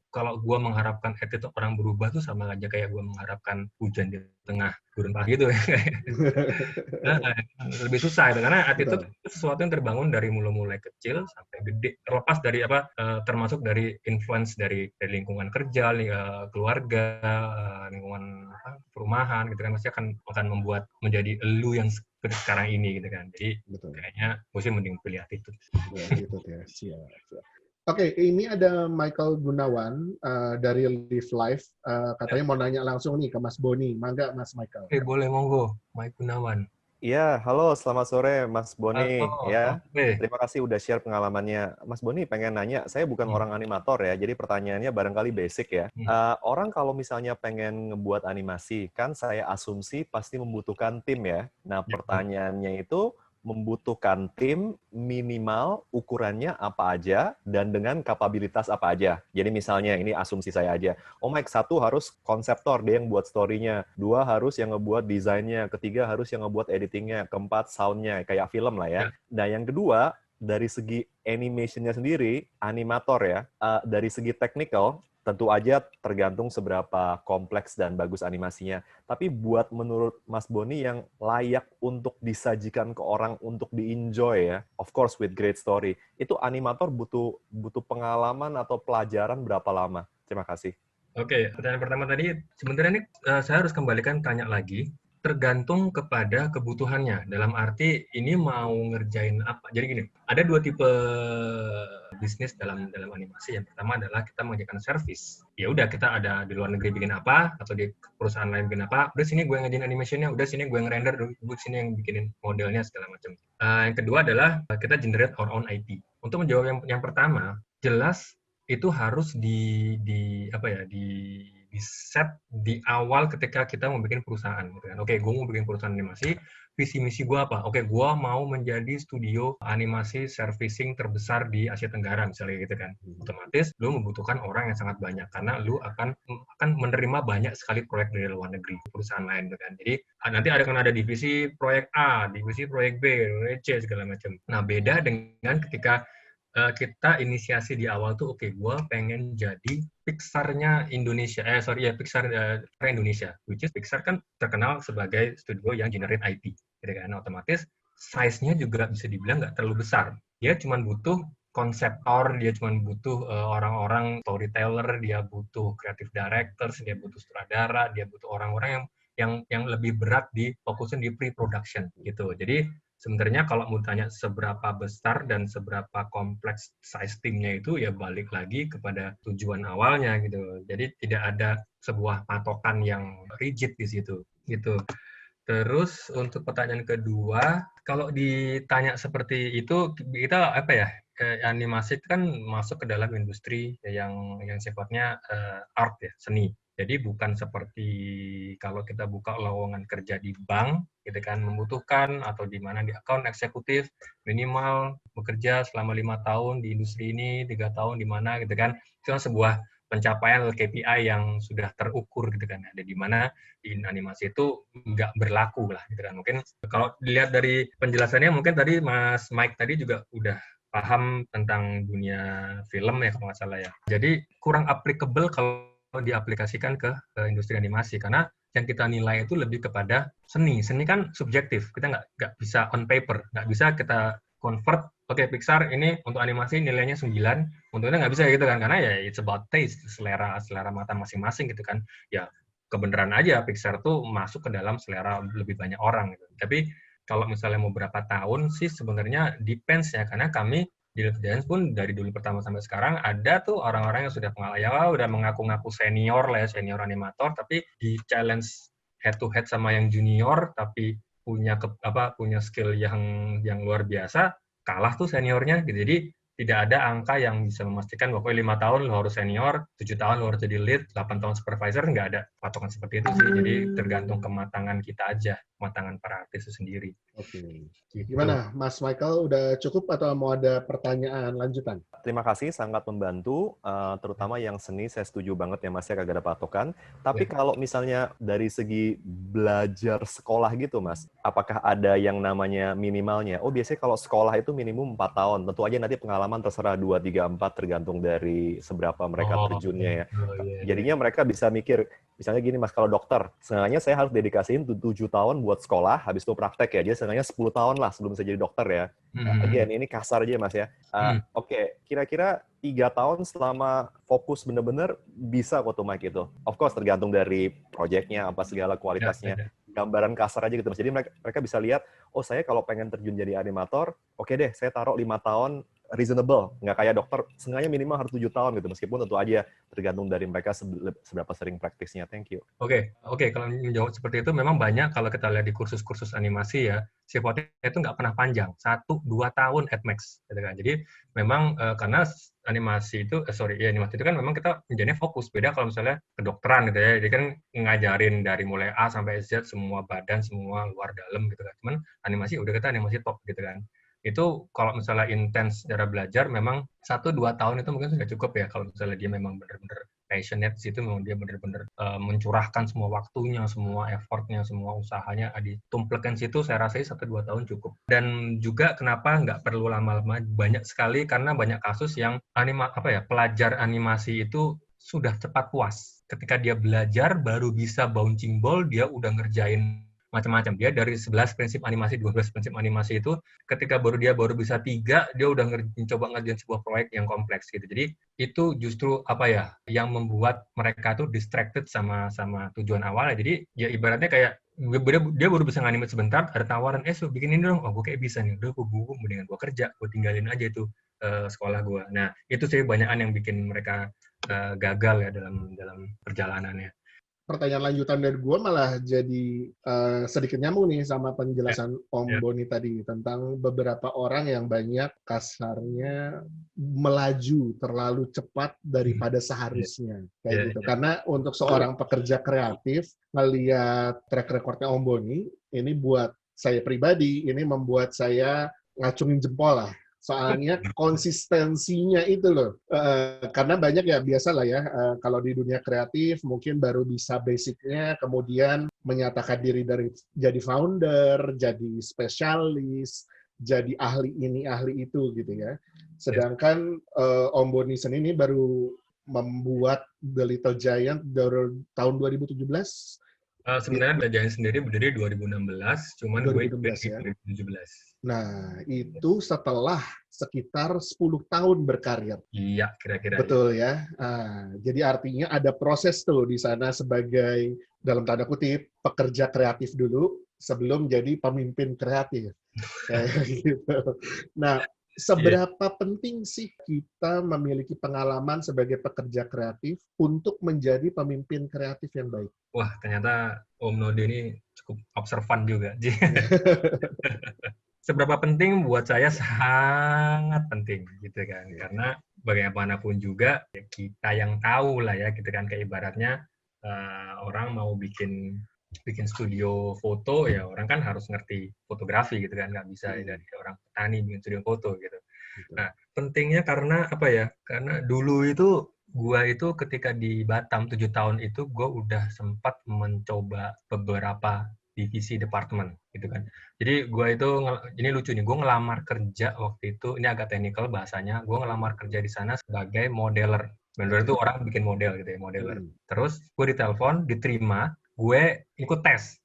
kalau gue mengharapkan attitude orang berubah tuh sama aja kayak gue mengharapkan hujan di tengah gurun pagi gitu ya. Lebih susah itu, karena attitude itu sesuatu yang terbangun dari mulai kecil sampai gede. Terlepas dari termasuk dari influence dari lingkungan kerja, keluarga, lingkungan perumahan gitu kan, pasti akan membuat menjadi elu yang sekarang ini gitu kan. Jadi kayaknya gue sih mending pilih attitude. Siap. Oke, ini ada Michael Gunawan dari Live Life. Katanya mau nanya langsung nih ke Mas Boni. Mangga Mas Michael. Boleh, monggo. Mike Gunawan. Iya, halo, selamat sore Mas Boni. Ya, okay. Terima kasih udah share pengalamannya. Mas Boni pengen nanya, saya bukan orang animator ya, jadi pertanyaannya barangkali basic ya. Orang kalau misalnya pengen ngebuat animasi, kan saya asumsi pasti membutuhkan tim ya. Nah, pertanyaannya itu, membutuhkan tim minimal ukurannya apa aja dan dengan kapabilitas apa aja. Jadi misalnya ini asumsi saya aja. Mike, 1 harus konseptor, dia yang buat story-nya. 2 harus yang ngebuat desainnya. 3 harus yang ngebuat editingnya. 4 sound-nya, kayak film lah ya. Nah yang kedua, dari segi animation-nya sendiri, animator ya, dari segi technical, tentu aja tergantung seberapa kompleks dan bagus animasinya. Tapi buat menurut Mas Boni yang layak untuk disajikan ke orang untuk di-enjoy ya, of course with great story, itu animator butuh pengalaman atau pelajaran berapa lama? Terima kasih. Oke, pertanyaan pertama tadi, sebenarnya ini saya harus kembalikan tanya lagi. Tergantung kepada kebutuhannya. Dalam arti ini mau ngerjain apa. Jadi gini, ada 2 tipe bisnis dalam animasi. Yang pertama adalah kita mengerjakan service. Ya udah, kita ada di luar negeri bikin apa, atau di perusahaan lain bikin apa. Udah sini gue ngerjain animationnya, udah sini gue ngerender, udah sini yang bikinin modelnya segala macam. Yang kedua adalah kita generate our own IP. Untuk menjawab yang pertama, jelas itu harus di set di awal ketika kita mau bikin perusahaan gitu kan. Oke, gue mau bikin perusahaan animasi, visi misi gue apa? Oke, gue mau menjadi studio animasi servicing terbesar di Asia Tenggara misalnya gitu kan. Otomatis lu membutuhkan orang yang sangat banyak karena lu akan menerima banyak sekali proyek dari luar negeri, perusahaan lain gitu kan. Jadi nanti akan ada divisi proyek A, divisi proyek B, proyek C segala macam. Nah, beda dengan ketika kita inisiasi di awal tuh, oke, gue pengen jadi Pixar-nya Indonesia, Pixar Indonesia, which is Pixar kan terkenal sebagai studio yang generate IP, gitu kan. Otomatis size-nya juga bisa dibilang nggak terlalu besar. Dia cuma butuh konseptor, dia cuma butuh orang-orang storyteller, dia butuh creative directors, dia butuh sutradara, dia butuh orang-orang yang lebih berat fokusin di pre-production gitu. Jadi sebenarnya kalau mau tanya seberapa besar dan seberapa kompleks size timnya itu, ya balik lagi kepada tujuan awalnya gitu. Jadi tidak ada sebuah patokan yang rigid di situ gitu. Terus untuk pertanyaan kedua, Kalau ditanya seperti itu, kita apa ya? Animasi itu kan masuk ke dalam industri yang sifatnya art ya, seni. Jadi bukan seperti kalau kita buka lowongan kerja di bank, gitu kan, membutuhkan atau di mana di account eksekutif minimal bekerja selama 5 tahun di industri ini, 3 tahun di mana, gitu kan. Itu kan sebuah pencapaian KPI yang sudah terukur, gitu kan. Ada di mana di animasi itu nggak berlaku lah, gitu kan. Mungkin kalau dilihat dari penjelasannya, mungkin tadi Mas Mike tadi juga udah paham tentang dunia film ya kalau nggak salah ya. Jadi kurang applicable kalau diaplikasikan ke industri animasi karena yang kita nilai itu lebih kepada seni. Seni kan subjektif, kita nggak bisa on paper, nggak bisa kita convert. Oke, Pixar ini untuk animasi nilainya 9, untungnya nggak bisa gitu kan, karena ya it's about taste, selera mata masing-masing gitu kan. Ya kebenaran aja Pixar tuh masuk ke dalam selera lebih banyak orang gitu. Tapi kalau misalnya mau berapa tahun sih sebenarnya depends ya, karena kami di Little Giants pun dari dulu pertama sampai sekarang ada tuh orang-orang yang sudah pengalaman, ya udah mengaku-ngaku senior lah ya, senior animator, tapi di challenge head to head sama yang junior, tapi punya skill yang luar biasa, kalah tuh seniornya gitu. Jadi tidak ada angka yang bisa memastikan bahwa 5 tahun lo harus senior, 7 tahun lo harus jadi lead, 8 tahun supervisor, nggak ada patokan seperti itu sih. Jadi tergantung kematangan kita aja, kematangan para artis itu sendiri. Oke. Gitu. Gimana, Mas Michael? Udah cukup atau mau ada pertanyaan lanjutan? Terima kasih, sangat membantu. Terutama yang seni, saya setuju banget ya Mas, ya kagak ada patokan. Tapi kalau misalnya dari segi belajar sekolah gitu Mas, apakah ada yang namanya minimalnya? Oh, biasanya kalau sekolah itu minimum 4 tahun. Tentu aja nanti pengalaman terserah 2, 3, 4, tergantung dari seberapa mereka terjunnya ya. Jadinya mereka bisa mikir, misalnya gini Mas, kalau dokter, setengahnya saya harus dedikasiin 7 tahun buat sekolah, habis itu praktek ya. Jadi setengahnya 10 tahun lah sebelum saya jadi dokter ya. Again, ini kasar aja Mas ya. Oke, kira-kira 3 tahun selama fokus bener-bener bisa kok tuh Mike itu. Of course, tergantung dari proyeknya, apa segala kualitasnya. Gambaran kasar aja gitu Mas. Jadi mereka bisa lihat, oh saya kalau pengen terjun jadi animator, oke deh, saya taruh 5 tahun reasonable, nggak kayak dokter, setengahnya minimal harus 7 tahun gitu, meskipun tentu aja tergantung dari mereka seberapa sering praktisnya. Thank you. Oke, kalau menjawab seperti itu memang banyak kalau kita lihat di kursus-kursus animasi ya, sifatnya itu nggak pernah panjang, 1-2 tahun at max. Gitu kan. Jadi memang karena animasi itu, animasi itu kan memang kita menjadinya fokus. Beda kalau misalnya kedokteran gitu ya, jadi kan ngajarin dari mulai A sampai Z, semua badan, semua luar dalam gitu kan. Cuman animasi udah kita animasi top gitu kan. Itu kalau misalnya intens cara belajar memang 1-2 tahun itu mungkin sudah cukup ya kalau misalnya dia memang benar-benar passionate di situ, memang dia benar-benar mencurahkan semua waktunya, semua effortnya, semua usahanya ditumplekan situ, saya rasa 1-2 tahun cukup. Dan juga kenapa nggak perlu lama-lama, banyak sekali karena banyak kasus yang pelajar animasi itu sudah cepat puas. Ketika dia belajar baru bisa bouncing ball, dia udah ngerjain macam-macam. Dia dari 11 prinsip animasi, 12 prinsip animasi itu, ketika dia baru bisa 3, dia udah mencoba ngerjain sebuah proyek yang kompleks gitu. Jadi itu justru yang membuat mereka tuh distracted sama tujuan awalnya. Jadi ya ibaratnya kayak dia baru bisa nganimate sebentar, ada tawaran, so bikin ini dong, gue kayak bisa nih, udah gue mendingan gue kerja, gue tinggalin aja itu sekolah gue. Nah itu sih banyakan yang bikin mereka gagal ya dalam perjalanannya. Pertanyaan lanjutan dari gue malah jadi sedikit nyambung nih sama penjelasan Om Boni tadi tentang beberapa orang yang banyak kasarnya melaju terlalu cepat daripada seharusnya kayak gitu. Karena untuk seorang pekerja kreatif ngelihat track recordnya Om Boni, ini buat saya pribadi ini membuat saya ngacungin jempol lah. Soalnya konsistensinya itu loh. Karena banyak ya, biasa lah ya, kalau di dunia kreatif mungkin baru bisa basicnya, kemudian menyatakan diri dari jadi founder, jadi spesialis, jadi ahli ini, ahli itu gitu ya. Sedangkan Om Boni ini baru membuat The Little Giant dari tahun 2017. Sebenarnya The Giant sendiri berdiri 2016, cuman 2016, gue 2017. Nah, itu setelah sekitar 10 tahun berkarir. Iya, kira-kira. Betul ya. Jadi artinya ada proses tuh di sana sebagai, dalam tanda kutip, pekerja kreatif dulu sebelum jadi pemimpin kreatif. Kayak gitu. Nah, seberapa penting sih kita memiliki pengalaman sebagai pekerja kreatif untuk menjadi pemimpin kreatif yang baik? Wah, ternyata Om Nodi ini cukup observan juga. seberapa penting buat saya sangat penting gitu kan. Karena bagaimanapun juga ya kita yang tahu lah ya gitu kan, kayak ibaratnya orang mau bikin studio foto ya orang kan harus ngerti fotografi gitu kan, nggak bisa dari orang petani bikin studio foto gitu. Nah, pentingnya karena apa ya? Karena dulu itu gua itu ketika di Batam 7 tahun itu gua udah sempat mencoba beberapa divisi departemen gitu kan. Jadi gua itu ini lucu nih, gua ngelamar kerja waktu itu, ini agak teknikal bahasanya, gua ngelamar kerja di sana sebagai modeler. Modeler itu orang bikin model gitu ya, modeler. Terus gue ditelepon, diterima, gue ikut tes.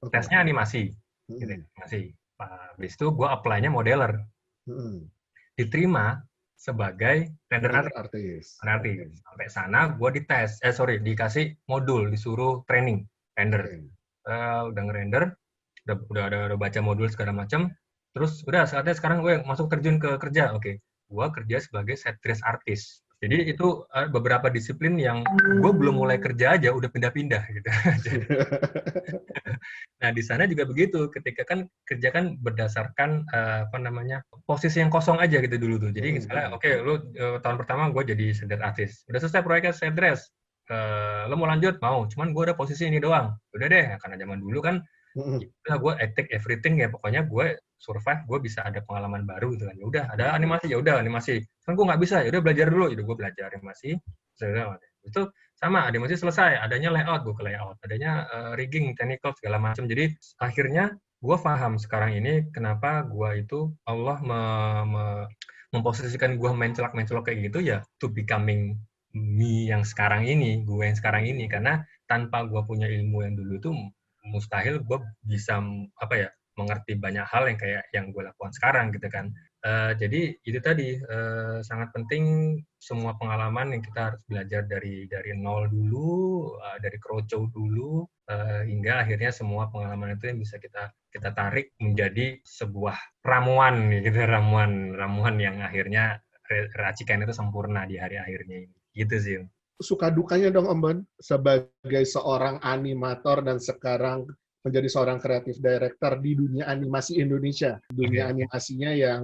Tesnya animasi. Gitu, animasi. Habis itu gue apply-nya modeler. Diterima sebagai render artist. Sampai sana gue dites, dikasih modul, disuruh training render. Udah ngerender, udah baca modul segala macam. Terus udah saatnya sekarang gue masuk terjun ke kerja. Oke, gue kerja sebagai set dress artist. Jadi itu beberapa disiplin yang gue belum mulai kerja aja udah pindah-pindah gitu. Nah di sana juga begitu, ketika kan kerja kan berdasarkan posisi yang kosong aja gitu dulu tuh. Jadi misalnya lu tahun pertama gue jadi set dress artist, udah selesai proyeknya set dress, lo mau lanjut mau, cuman gue ada posisi ini doang, udah deh karena zaman dulu kan gue take everything ya, pokoknya gue survive, gue bisa ada pengalaman baru gitu kan. Ya udah ada animasi, ya udah animasi. Kan gue nggak bisa, ya udah belajar dulu. Ya udah gue belajar animasi. Itu sama animasi selesai, adanya layout, gue ke layout, adanya rigging, technical segala macam. Jadi akhirnya gue paham sekarang ini kenapa gue itu Allah memposisikan gue main celak kayak gitu ya, to becoming me yang sekarang ini, gue yang sekarang ini, karena tanpa gue punya ilmu yang dulu itu mustahil gue bisa mengerti banyak hal yang kayak yang gue lakukan sekarang gitu kan. Jadi itu tadi sangat penting semua pengalaman yang kita harus belajar dari nol dulu, dari kroco dulu, hingga akhirnya semua pengalaman itu yang bisa kita tarik menjadi sebuah ramuan gitu, ramuan yang akhirnya racikan itu sempurna di hari akhirnya gitu sih. Suka dukanya dong Om Bon sebagai seorang animator dan sekarang menjadi seorang kreatif director di dunia animasi Indonesia. Dunia animasinya yang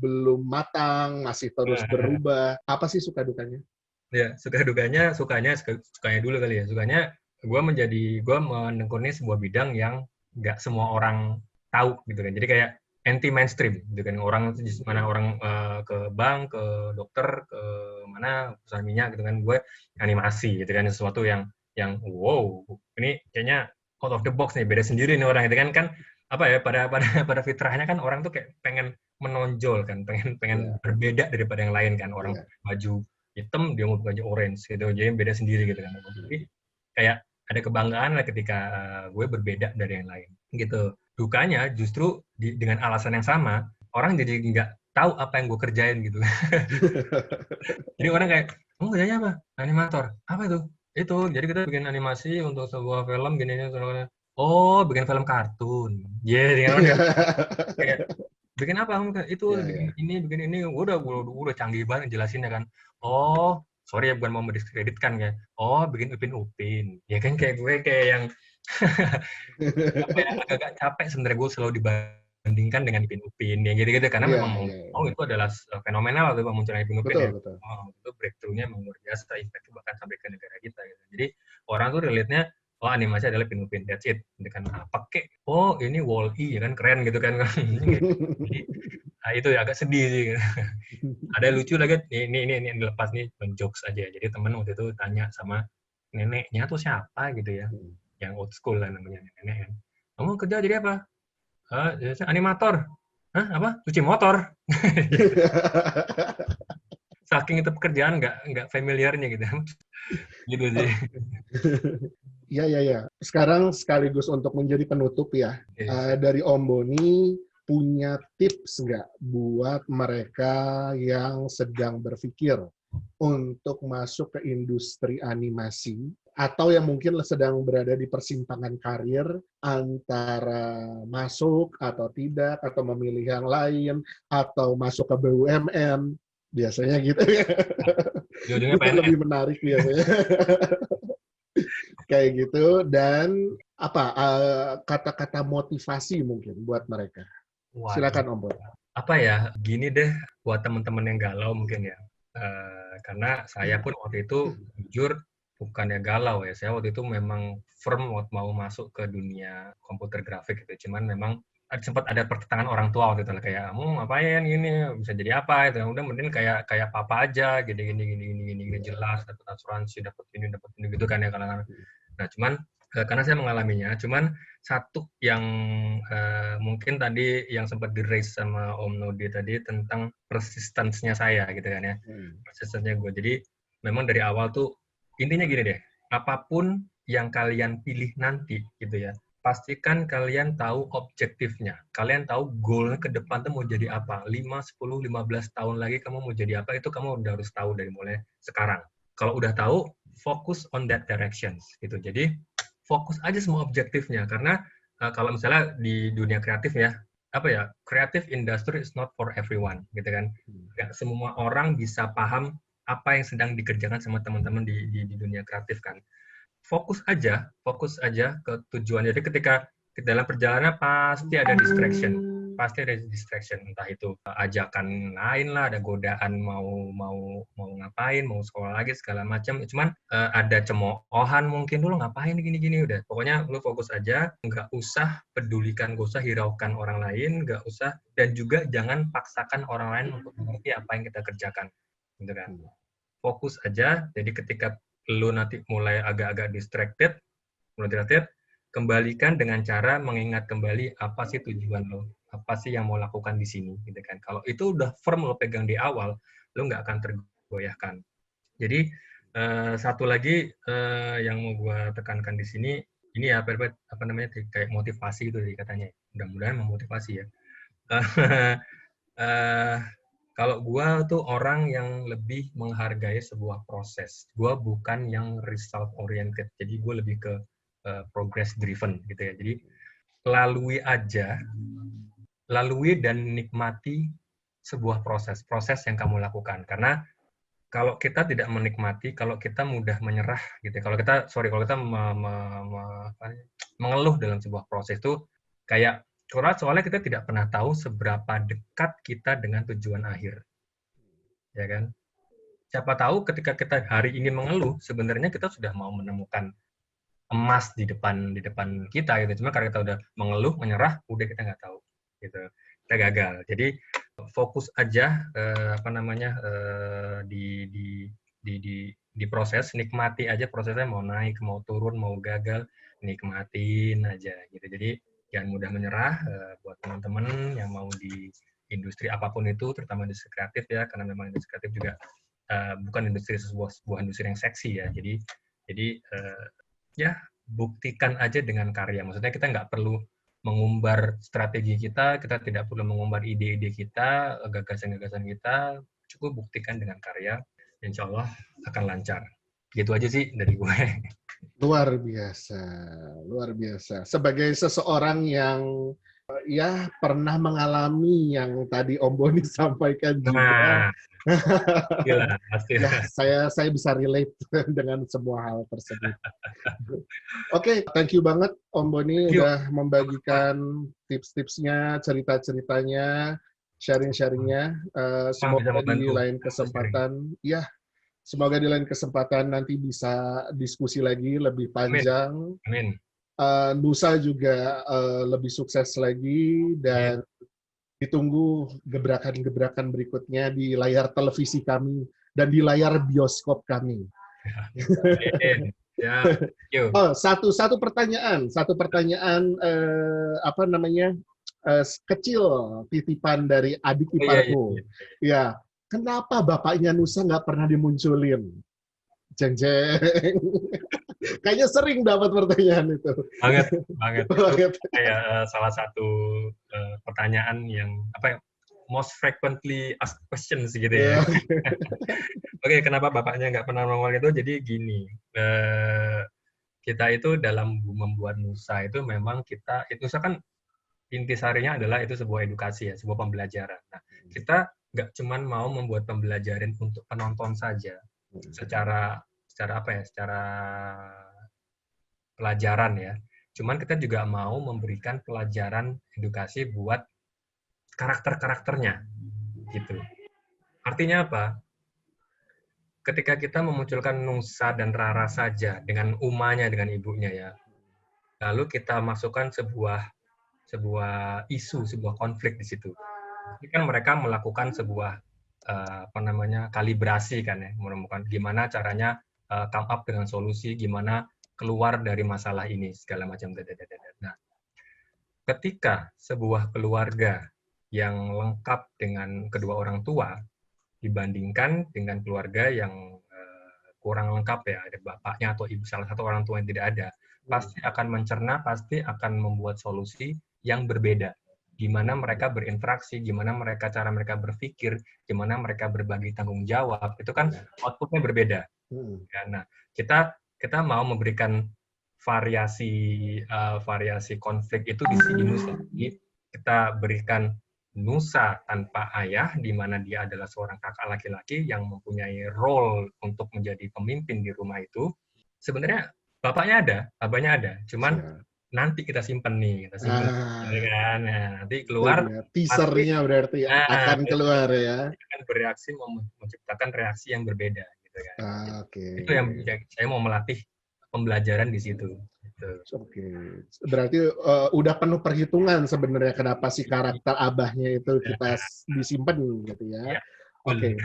belum matang, masih terus berubah. Apa sih suka dukanya? Ya, sukanya dulu kali ya. Sukanya gue menekuni sebuah bidang yang nggak semua orang tahu gitu kan. Jadi kayak anti mainstream gitu kan. Orang ke bank, ke dokter, ke mana perusahaan minyak gitu kan. Gue animasi gitu kan, sesuatu yang wow, ini kayaknya out of the box nih, beda sendiri nih orang gitu kan pada fitrahnya kan orang tuh kayak pengen menonjol kan, pengen berbeda daripada yang lain kan. Orang baju hitam dia mau baju orange gitu, jadi beda sendiri gitu kan. Jadi kayak ada kebanggaan lah ketika gue berbeda dari yang lain gitu. Dukanya justru dengan alasan yang sama orang jadi nggak tahu apa yang gue kerjain gitu. Jadi orang kayak, kerjanya apa? Animator. Apa itu? Itu. Jadi kita bikin animasi untuk sebuah film gini. Oh, bikin film kartun. Jadi orang kayak bikin apa? Itu bikin ini. Udah canggih banget jelasinnya kan. Oh, sorry ya bukan mau mendiskreditkan ya. Oh, bikin Upin. Ya kan kayak gue kayak yang agak capek sebenarnya, gue selalu dibandingkan dengan Upin yang gitu-gitu karena memang itu adalah fenomenal tuh munculnya Upin ya. Itu breakthrough-nya memang luar biasa, impact bahkan sampai ke negara kita gitu. Jadi orang tuh relate-nya animasi adalah Upin, that's it. Dengan apa kek? Oh, ini Wall-E ya kan, keren gitu kan. Jadi itu agak sedih sih. Ada lucu lagi, ini dilepas nih, jokes aja. Jadi temen waktu itu tanya sama neneknya tuh siapa gitu ya, yang old school lah namanya nenek kan. Kamu kerja jadi apa? Animator. Hah, apa? Cuci motor. Saking itu pekerjaan nggak familiarnya gitu. Gitu sih. Iya. Sekarang sekaligus untuk menjadi penutup ya, dari Om Boni punya tips nggak buat mereka yang sedang berpikir untuk masuk ke industri animasi atau yang mungkin sedang berada di persimpangan karir antara masuk atau tidak, atau memilih yang lain, atau masuk ke BUMN, biasanya gitu ya. Itu lebih menarik biasanya. Kayak gitu. Dan apa kata-kata motivasi mungkin buat mereka? Silakan Om Bon. Apa ya, gini deh, buat teman-teman yang galau mungkin ya. Karena saya pun waktu itu jujur bukannya galau ya, saya waktu itu memang firm mau masuk ke dunia komputer grafik gitu. Cuman memang sempat ada pertentangan orang tua waktu itu lah, kayak kamu ngapain gini, bisa jadi apa itu. Udah mending kayak papa aja, gini jelas, dapat asuransi, dapat ini gitu kan ya kalau. Nah, cuman karena saya mengalaminya, cuman satu yang mungkin tadi yang sempat di-raise sama Om Nodi tadi tentang persistence-nya saya gitu kan ya. Persistence-nya gue. Jadi memang dari awal tuh intinya gini deh, apapun yang kalian pilih nanti gitu ya, pastikan kalian tahu objektifnya. Kalian tahu goal ke depan tuh mau jadi apa. 5, 10, 15 tahun lagi kamu mau jadi apa, itu kamu udah harus tahu dari mulai sekarang. Kalau udah tahu, focus on that directions gitu. Jadi fokus aja semua objektifnya, karena kalau misalnya di dunia kreatif ya, creative industry is not for everyone gitu kan. Nggak semua orang bisa paham apa yang sedang dikerjakan sama teman-teman di dunia kreatif kan. Fokus aja ke tujuan. Jadi ketika dalam perjalanan pasti ada distraction, entah itu ajakan lain lah, ada godaan mau ngapain, mau sekolah lagi segala macam. Cuman ada cemoohan mungkin, lu ngapain gini udah. Pokoknya lu fokus aja, nggak usah pedulikan, nggak usah hiraukan orang lain, nggak usah, dan juga jangan paksakan orang lain untuk mengerti apa yang kita kerjakan, gitu kan. Fokus aja. Jadi ketika lu nanti mulai agak-agak distracted, kembalikan dengan cara mengingat kembali apa sih tujuan lo, apa sih yang mau lakukan di sini, gitu kan. Kalau itu udah firm lo pegang di awal, lo nggak akan tergoyahkan. Jadi satu lagi yang mau gue tekankan di sini, ini ya apa namanya kayak motivasi itu katanya. Mudah-mudahan memotivasi ya. Kalau gue tuh orang yang lebih menghargai sebuah proses. Gue bukan yang result oriented. Jadi gue lebih ke progress driven gitu ya. Jadi lalui dan nikmati sebuah proses yang kamu lakukan. Karena kalau kita tidak menikmati, kalau kita mudah menyerah gitu. Kalau kita mengeluh dalam sebuah proses itu kayak soalnya kita tidak pernah tahu seberapa dekat kita dengan tujuan akhir. Ya kan? Siapa tahu ketika kita hari ini mengeluh, sebenarnya kita sudah mau menemukan emas di depan kita gitu. Cuma karena kita udah mengeluh, menyerah, udah kita nggak tahu gitu. Kita gagal. Jadi fokus aja di proses, nikmati aja prosesnya, mau naik, mau turun, mau gagal, nikmatin aja gitu. Jadi jangan mudah menyerah buat teman-teman yang mau di industri apapun itu, terutama industri kreatif ya, karena memang industri kreatif juga bukan industri sebuah industri yang seksi ya. Jadi ya buktikan aja dengan karya. Maksudnya kita nggak perlu mengumbar strategi kita tidak perlu mengumbar ide-ide kita, gagasan-gagasan kita, cukup buktikan dengan karya, insya Allah akan lancar. Gitu aja sih dari gue. Luar biasa. Sebagai seseorang yang ya pernah mengalami yang tadi Om Boni sampaikan juga. Gila, pasti. Ya, saya bisa relate dengan semua hal tersebut. Oke, thank you banget Om Boni udah membagikan tips-tipsnya, cerita-ceritanya, sharing-sharingnya. Semoga di lain kesempatan, semoga di lain kesempatan nanti bisa diskusi lagi lebih panjang. Amin. Nusa juga lebih sukses lagi dan ditunggu gebrakan-gebrakan berikutnya di layar televisi kami dan di layar bioskop kami. Satu pertanyaan kecil titipan dari adik iparku. Ya, kenapa bapaknya Nusa nggak pernah dimunculin? Jeng. Kayaknya sering dapat pertanyaan itu. Banget. Itu kayak salah satu pertanyaan yang most frequently asked questions gitu ya. Oke, kenapa bapaknya nggak pernah nongol itu? Jadi gini, kita itu dalam membuat Nusa itu memang Nusa kan intisarinya adalah itu sebuah edukasi ya, sebuah pembelajaran. Nah, kita nggak cuman mau membuat pembelajaran untuk penonton saja, secara pelajaran ya. Cuman kita juga mau memberikan pelajaran edukasi buat karakter-karakternya gitu. Artinya apa? Ketika kita memunculkan Nusa dan Rara saja dengan umanya, dengan ibunya ya, lalu kita masukkan sebuah isu, sebuah konflik di situ. Ini kan mereka melakukan sebuah kalibrasi kan ya, menemukan gimana caranya come up dengan solusi, gimana keluar dari masalah ini segala macam. Nah, ketika sebuah keluarga yang lengkap dengan kedua orang tua dibandingkan dengan keluarga yang kurang lengkap ya, ada bapaknya atau ibu, salah satu orang tua yang tidak ada, pasti akan mencerna, pasti akan membuat solusi yang berbeda. Gimana mereka berinteraksi, gimana cara mereka berpikir, gimana mereka berbagi tanggung jawab, itu kan outputnya berbeda. Ya, nah, kita mau memberikan variasi konflik itu di sini Nusa. Kita berikan Nusa tanpa ayah, di mana dia adalah seorang kakak laki-laki yang mempunyai role untuk menjadi pemimpin di rumah itu. Sebenarnya bapaknya ada, abahnya ada, cuman nanti kita simpen nih, ya kan? Nah, nanti keluar. Teasernya berarti akan keluar ya. Akan bereaksi, menciptakan reaksi yang berbeda, gitu kan. Itu yang saya mau melatih pembelajaran di situ. Berarti udah penuh perhitungan sebenarnya kenapa si karakter abahnya itu kita disimpan gitu ya.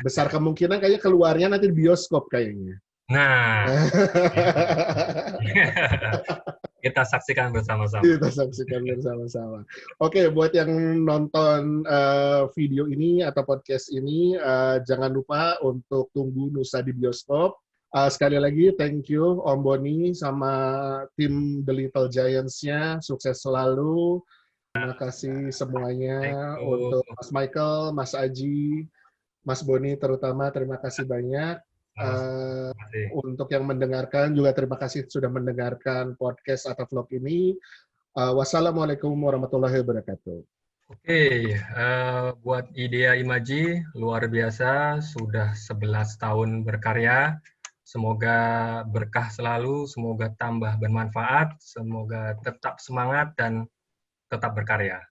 Besar kemungkinan kayaknya keluarnya nanti di bioskop kayaknya. Nah, kita saksikan bersama-sama. Oke, buat yang nonton video ini atau podcast ini, jangan lupa untuk tunggu Nusa di bioskop. Sekali lagi, thank you Om Boni sama tim The Little Giants-nya. Sukses selalu. Terima kasih semuanya untuk Mas Michael, Mas Aji, Mas Boni terutama. Terima kasih banyak. Untuk yang mendengarkan juga terima kasih sudah mendengarkan podcast atau vlog ini. Wassalamualaikum warahmatullahi wabarakatuh. Buat IDEA Imaji, luar biasa, sudah 11 tahun berkarya. Semoga berkah selalu, semoga tambah bermanfaat, semoga tetap semangat dan tetap berkarya.